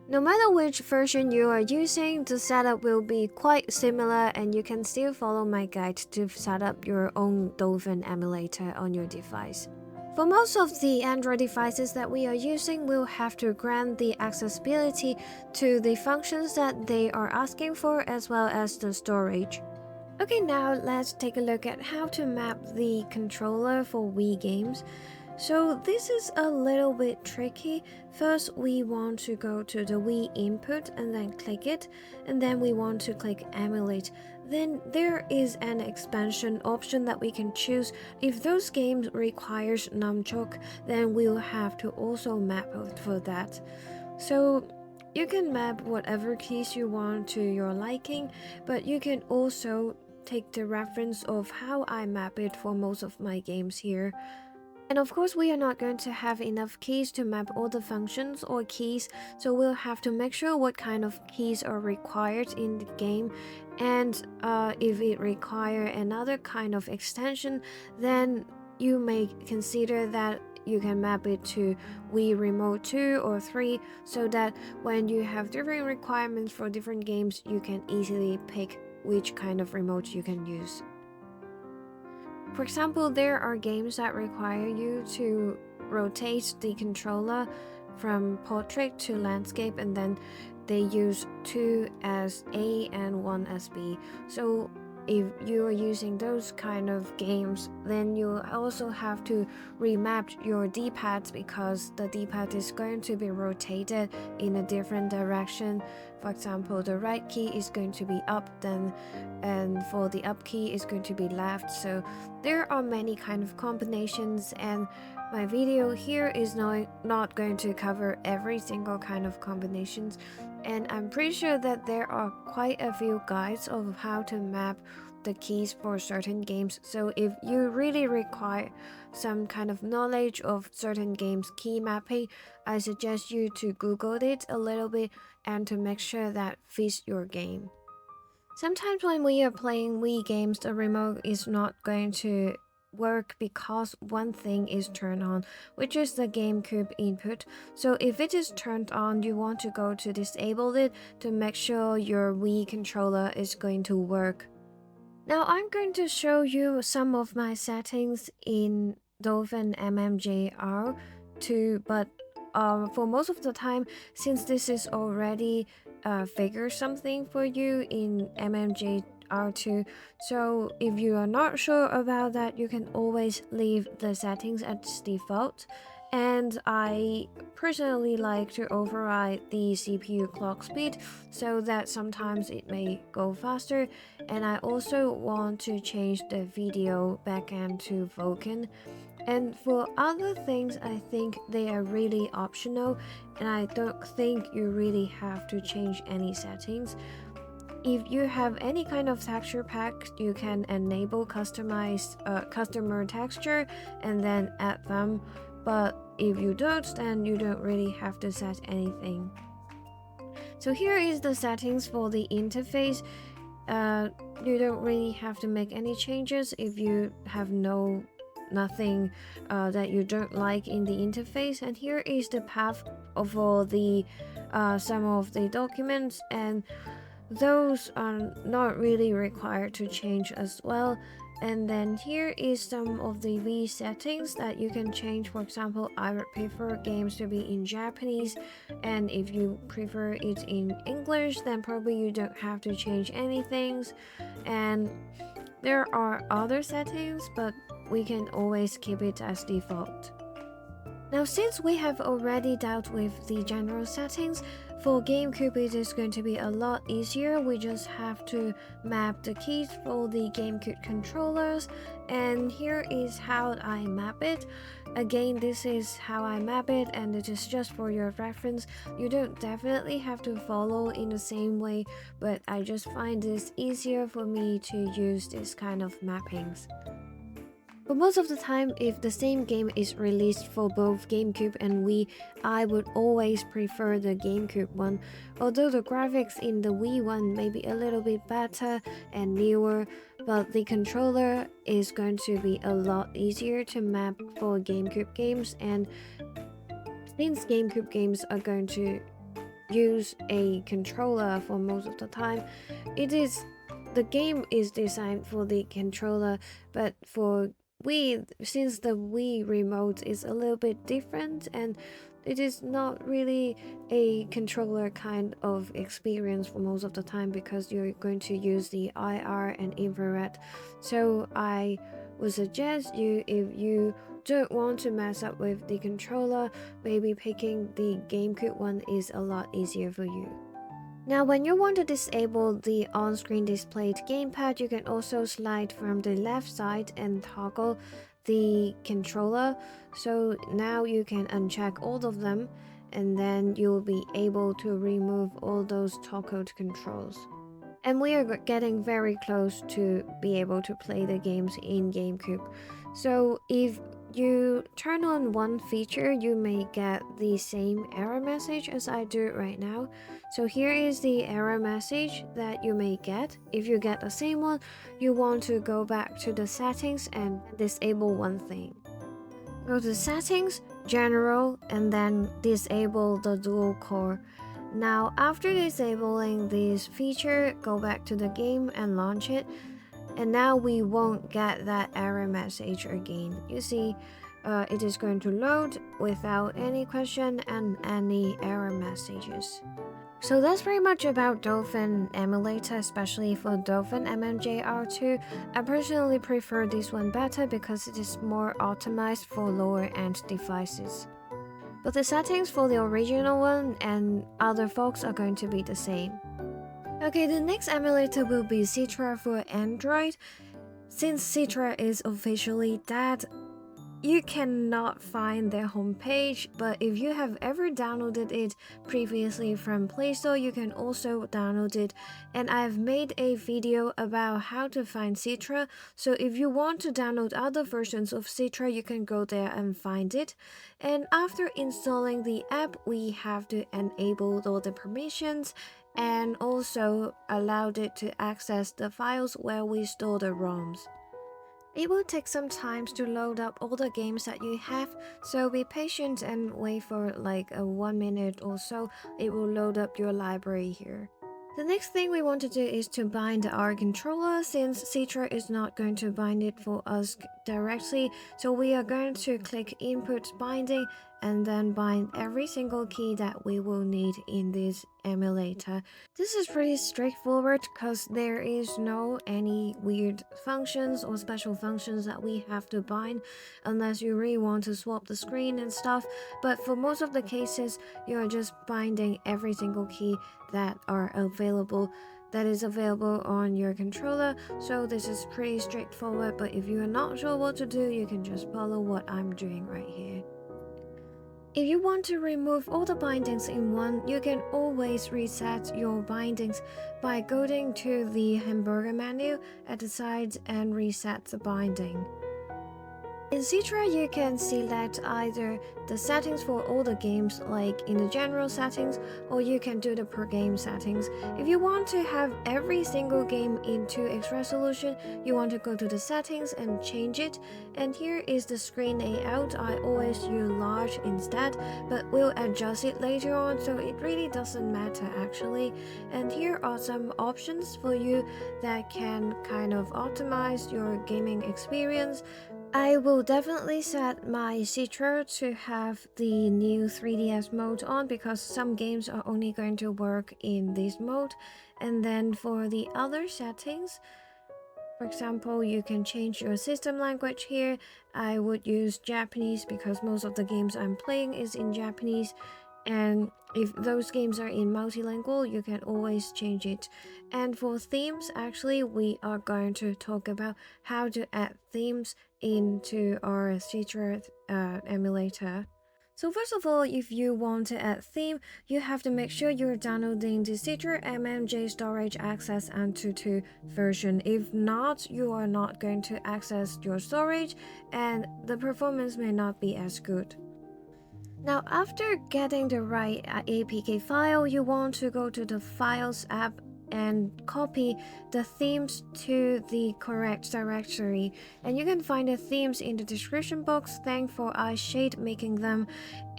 No matter which version you are using, the setup will be quite similar, and you can still follow my guide to set up your own Dolphin emulator on your device. For most of the Android devices that we are using, we'll have to grant the accessibility to the functions that they are asking for as well as the storage. Okay, now let's take a look at how to map the controller for Wii games. So this is a little bit tricky. First, we want to go to the Wii input and then click it, and then we want to click emulate. Then there is an expansion option that we can choose. If those games requires nunchuk, then we'll have to also map it for that. So you can map whatever keys you want to your liking, but you can also take the reference of how I map it for most of my games here. And of course, we are not going to have enough keys to map all the functions or keys, so we'll have to make sure what kind of keys are required in the game. And if it requires another kind of extension, then you may consider that you can map it to Wii Remote 2 or 3, so that when you have different requirements for different games, you can easily pick which kind of remote you can use. For example, there are games that require you to rotate the controller from portrait to landscape, and then they use 2 as A and 1 as B. So if you are using those kind of games, then you also have to remap your D-pad because the D-pad is going to be rotated in a different direction. For example, the right key is going to be up, then and for the up key is going to be left. So there are many kind of combinations, and my video here is not going to cover every single kind of combinations. and I'm pretty sure that there are quite a few guides of how to map the keys for certain games. So if you really require some kind of knowledge of certain games key mapping, I suggest you to Google it a little bit and to make sure that fits your game. Sometimes when we are playing Wii games, the remote is not going to work because one thing is turned on, which is the GameCube input. So if it is turned on, you want to go to disable it to make sure your Wii controller is going to work. Now I'm going to show you some of my settings in Dolphin MMJR2, but for most of the time, since this is already figure something for you in MMJR2, so if you are not sure about that, you can always leave the settings as default. And I personally like to override the CPU clock speed so that sometimes it may go faster, and I also want to change the video backend to Vulken. And for other things, I think they are really optional, and I don't think you really have to change any settings. If you have any kind of texture pack, you can enable customized customer texture and then add them. But if you don't, then you don't really have to set anything. So here is the settings for the interface. You don't really have to make any changes if you have nothing that you don't like in the interface. And here is the path for the some of the documents, and those are not really required to change as well. And then here is some of the Wii settings that you can change. For example, I would prefer games to be in Japanese, and if you prefer it in English, then probably you don't have to change anything. And there are other settings, but we can always keep it as default. Now, since we have already dealt with the general settings, for GameCube it is going to be a lot easier. We just have to map the keys for the GameCube controllers, and here is how I map it. Again, this is how I map it, and it is just for your reference. You don't definitely have to follow in the same way, but I just find this easier for me to use this kind of mappings. But most of the time, if the same game is released for both GameCube and Wii, I would always prefer the GameCube one. Although the graphics in the Wii one may be a little bit better and newer, but the controller is going to be a lot easier to map for GameCube games, and since GameCube games are going to use a controller for most of the time, the game is designed for the controller, but for Wii, since the Wii remote is a little bit different and it is not really a controller kind of experience for most of the time because you're going to use the IR and infrared. So I would suggest you, if you don't want to mess up with the controller, maybe picking the GameCube one is a lot easier for you. Now, when you want to disable the on-screen displayed gamepad, you can also slide from the left side and toggle the controller. So now you can uncheck all of them, and then you'll be able to remove all those toggled controls. And we are getting very close to be able to play the games in GameCube. So if you turn on one feature, you may get the same error message as I do right now. So here is the error message that you may get. If you get the same one, you want to go back to the settings and disable one thing. Go to settings, general, and then disable the dual core. Now, after disabling this feature, go back to the game and launch it. And now we won't get that error message again. You see, it is going to load without any question and any error messages. So that's pretty much about Dolphin Emulator, especially for Dolphin MMJR2. I personally prefer this one better because it is more optimized for lower-end devices. But the settings for the original one and other folks are going to be the same. Okay, the next emulator will be Citra for Android. Since Citra is officially dead, you cannot find their homepage, but if you have ever downloaded it previously from Play Store, you can also download it. And I've made a video about how to find Citra, so if you want to download other versions of Citra, you can go there and find it. And after installing the app, we have to enable all the permissions and also allowed it to access the files where we store the ROMs. It will take some time to load up all the games that you have, so be patient and wait for like 1 minute or so. It will load up your library here. The next thing we want to do is to bind our controller, since Citra is not going to bind it for us directly. So we are going to click input binding and then bind every single key that we will need in this emulator. This is pretty straightforward because there is no any weird functions or special functions that we have to bind unless you really want to swap the screen and stuff. But for most of the cases, you're just binding every single key that is available on your controller. So this is pretty straightforward, but if you are not sure what to do, you can just follow what I'm doing right here. If you want to remove all the bindings in one, you can always reset your bindings by going to the hamburger menu at the side and reset the binding. In Citra, you can select either the settings for all the games, like in the general settings, or you can do the per game settings. If you want to have every single game in 2x resolution, you want to go to the settings and change it. And here is the screen layout. I always use large instead, but we'll adjust it later on, so it really doesn't matter actually. And here are some options for you that can kind of optimize your gaming experience. I will definitely set my Citra to have the new 3DS mode on because some games are only going to work in this mode. And then for the other settings, for example, you can change your system language here. I would use Japanese because most of the games I'm playing is in Japanese. And if those games are in multilingual, you can always change it. And for themes, actually, we are going to talk about how to add themes into our Citra emulator. So first of all, if you want to add theme, you have to make sure you're downloading the Citra MMJ Storage Access Antutu version. If not, you are not going to access your storage and the performance may not be as good. Now, after getting the right APK file, you want to go to the Files app and copy the themes to the correct directory. And you can find the themes in the description box. Thanks for iShade making them.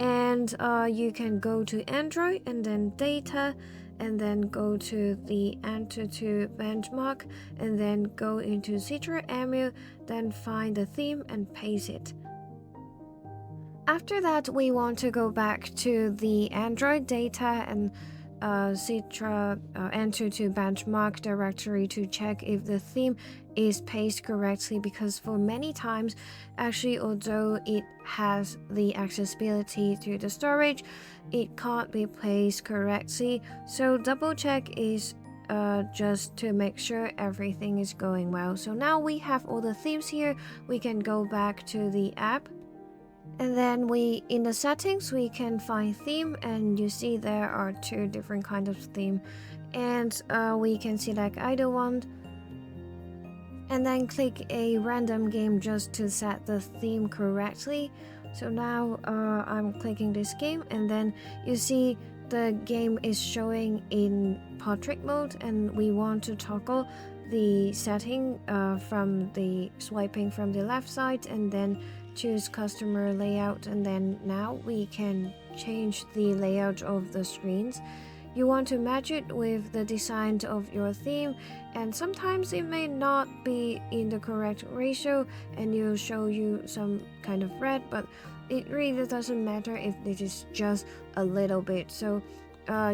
And you can go to Android and then Data, and then go to the Antutu benchmark, and then go into Citra Emu, then find the theme and paste it. After that, we want to go back to the Android data and Citra Antutu benchmark directory to check if the theme is pasted correctly, because for many times, actually, although it has the accessibility to the storage, it can't be placed correctly. So double check is just to make sure everything is going well. So now we have all the themes here. We can go back to the app. And then in the settings, we can find theme, and you see there are two different kinds of theme. And we can select either one. And then click a random game just to set the theme correctly. So now I'm clicking this game, and then you see the game is showing in portrait mode, and we want to toggle the setting from the swiping from the left side, and then choose customer layout, and then now we can change the layout of the screens. You want to match it with the design of your theme, and sometimes it may not be in the correct ratio and it'll show you some kind of red, but it really doesn't matter if it is just a little bit. So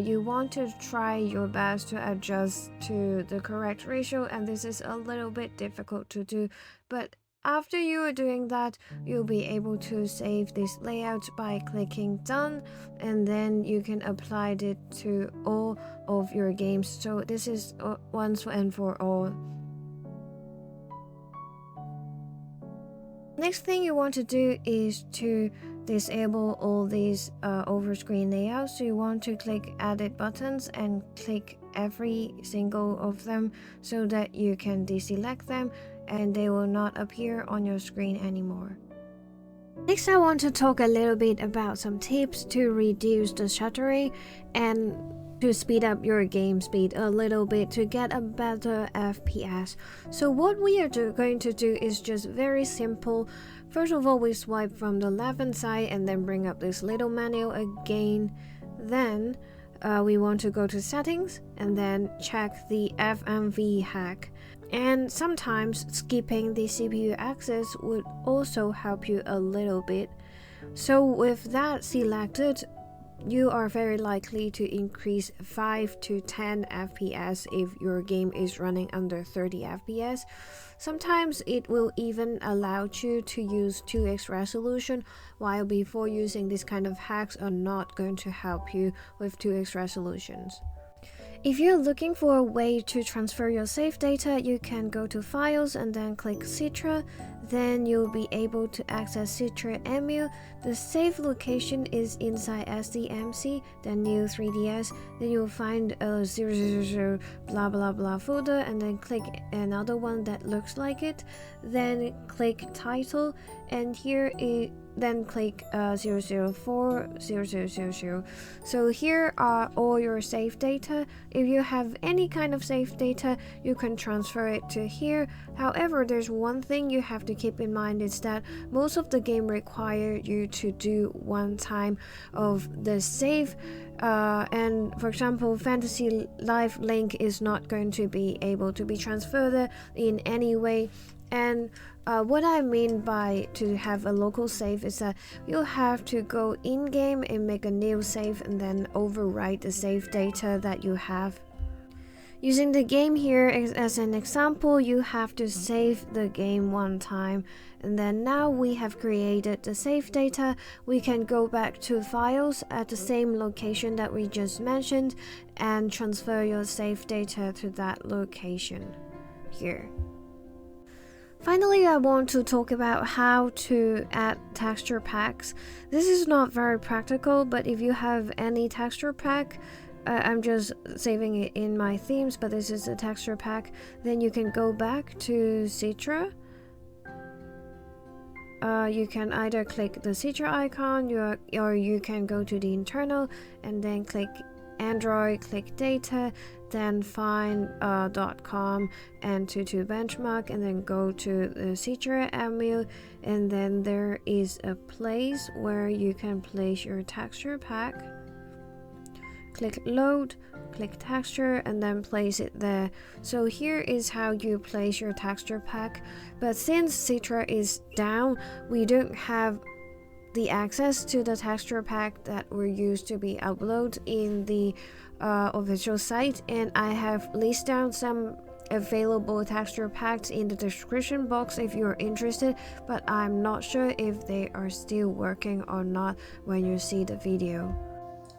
you want to try your best to adjust to the correct ratio, and this is a little bit difficult to do, but after you are doing that, you'll be able to save this layout by clicking done, and then you can apply it to all of your games. So this is once and for all. Next thing you want to do is to disable all these overscreen layouts. So you want to click edit buttons and click every single of them so that you can deselect them and they will not appear on your screen anymore. Next, I want to talk a little bit about some tips to reduce the shuttering and to speed up your game speed a little bit to get a better FPS. So what we are going to do is just very simple. First of all, we swipe from the left hand side and then bring up this little menu again. Then we want to go to settings and then check the FMV hack. And sometimes skipping the CPU access would also help you a little bit. So with that selected, you are very likely to increase 5 to 10 FPS if your game is running under 30 FPS. Sometimes it will even allow you to use 2x resolution, while before using this kind of hacks are not going to help you with 2x resolutions. If you're looking for a way to transfer your save data, you can go to Files and then click Citra. Then you'll be able to access Citra Emu. The save location is inside SDMC, then New 3DS. Then you'll find a 000 blah blah blah folder and then click another one that looks like it. Then click Title and then click 004 0000. So here are all your save data. If you have any kind of save data, you can transfer it to here. However, there's one thing you have to keep in mind is that most of the game require you to do one time of the save. And for example, Fantasy Life Link is not going to be able to be transferred in any way. And what I mean by to have a local save is that you'll have to go in-game and make a new save and then overwrite the save data that you have. Using the game here as an example, you have to save the game one time. And then now we have created the save data, we can go back to files at the same location that we just mentioned and transfer your save data to that location here. Finally, I want to talk about how to add texture packs. This is not very practical, but if you have any texture pack, I'm just saving it in my themes, but this is a texture pack. Then you can go back to Citra. You can either click the Citra icon or you can go to the internal and then click Android, click data, then find .com and to benchmark and then go to the Citra Emu, and then there is a place where you can place your texture pack. Click load, click texture and then place it there. So here is how you place your texture pack, but since Citra is down, we don't have the access to the texture pack that were used to be uploaded in the official site, and I have listed down some available texture packs in the description box if you're interested, but I'm not sure if they are still working or not when you see the video.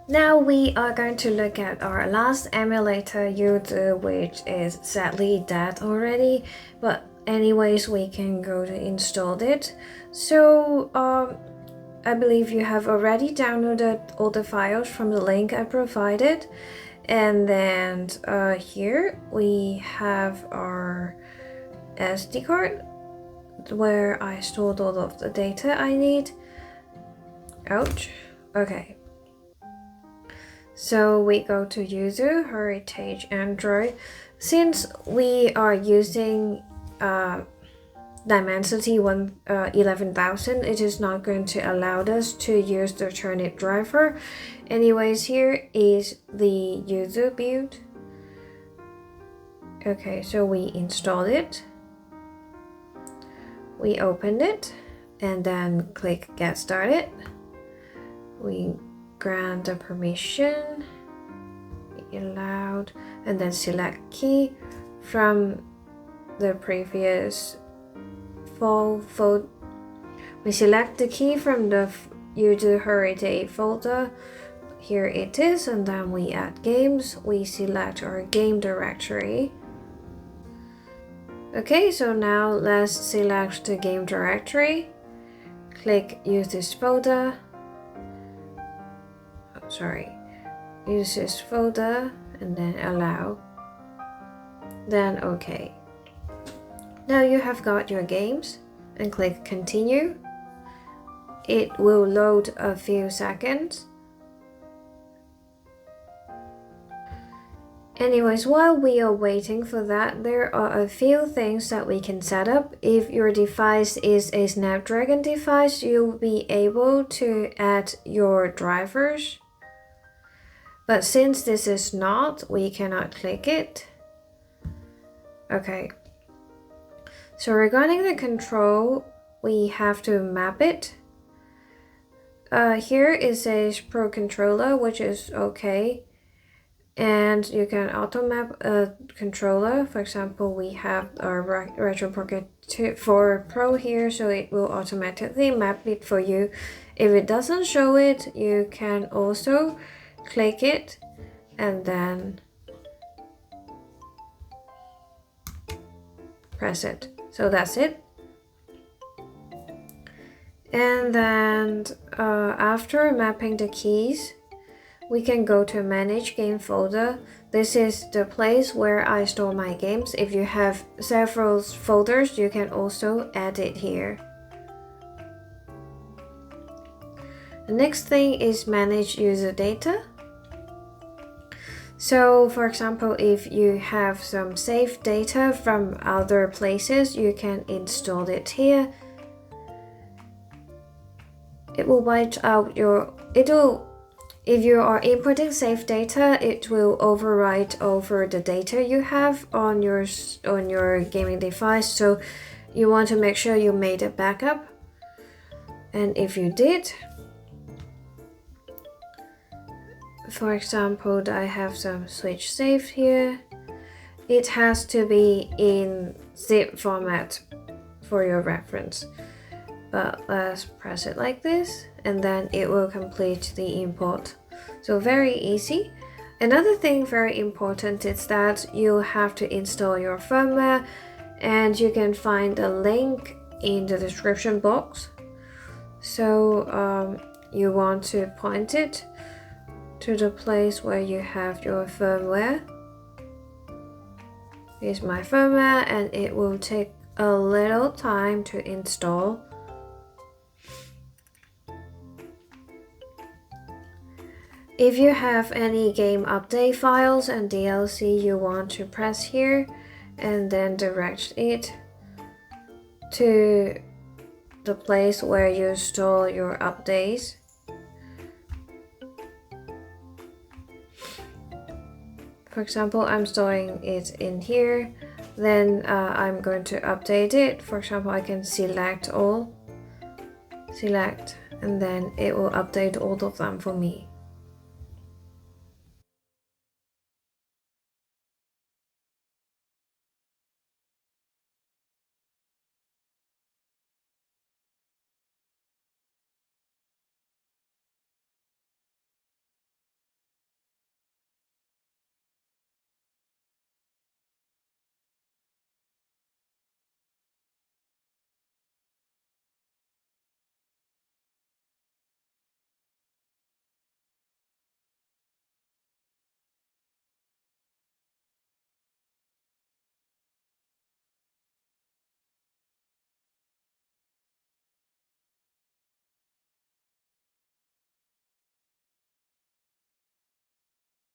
Now we are going to look at our last emulator user, which is sadly dead already, but anyways we can go to install it. So I believe you have already downloaded all the files from the link I provided, and then here we have our SD card where I stored all of the data I need. Ouch. Okay. So we go to user, heritage, Android. Since we are using Dimensity 11,000, it is not going to allow us to use the Turnip driver. Anyways, here is the user build. Okay, so we installed it. We opened it and then click get started. We grant the permission, allowed, and then select key from the previous folder. We select the key from the user heritage folder. Here it is, and then we add games. We select our game directory. Okay, so now let's select the game directory. click use this folder. Use this folder and then allow. Then OK. Now you have got your games and click continue. It will load a few seconds. Anyways, while we are waiting for that, there are a few things that we can set up. If your device is a Snapdragon device, you'll be able to add your drivers. But since this is not, we cannot click it. Okay. So regarding the control, we have to map it. Here it says Pro Controller, which is okay. And you can auto map a controller. For example, we have our Retroarch 4 Pro here, so it will automatically map it for you. If it doesn't show it, you can also click it and then press it. So that's it. And then after mapping the keys, we can go to manage game folder. This is the place where I store my games. If you have several folders, you can also add it here. The next thing is manage user data. So for example, if you have some saved data from other places, you can install it here. It will wipe out your, if you are inputting saved data, it will overwrite over the data you have on your gaming device. So you want to make sure you made a backup. And if you did, for example, I have some Switch saved here. It has to be in zip format for your reference. But let's press it like this, and then it will complete the import. So very easy. Another thing very important is that you have to install your firmware, and you can find a link in the description box. So you want to point it to the place where you have your firmware. Here's my firmware, and it will take a little time to install. If you have any game update files and DLC, you want to press here and then direct it to the place where you store your updates. For example, I'm storing it in here, then I'm going to update it. For example, I can select all, and then it will update all of them for me.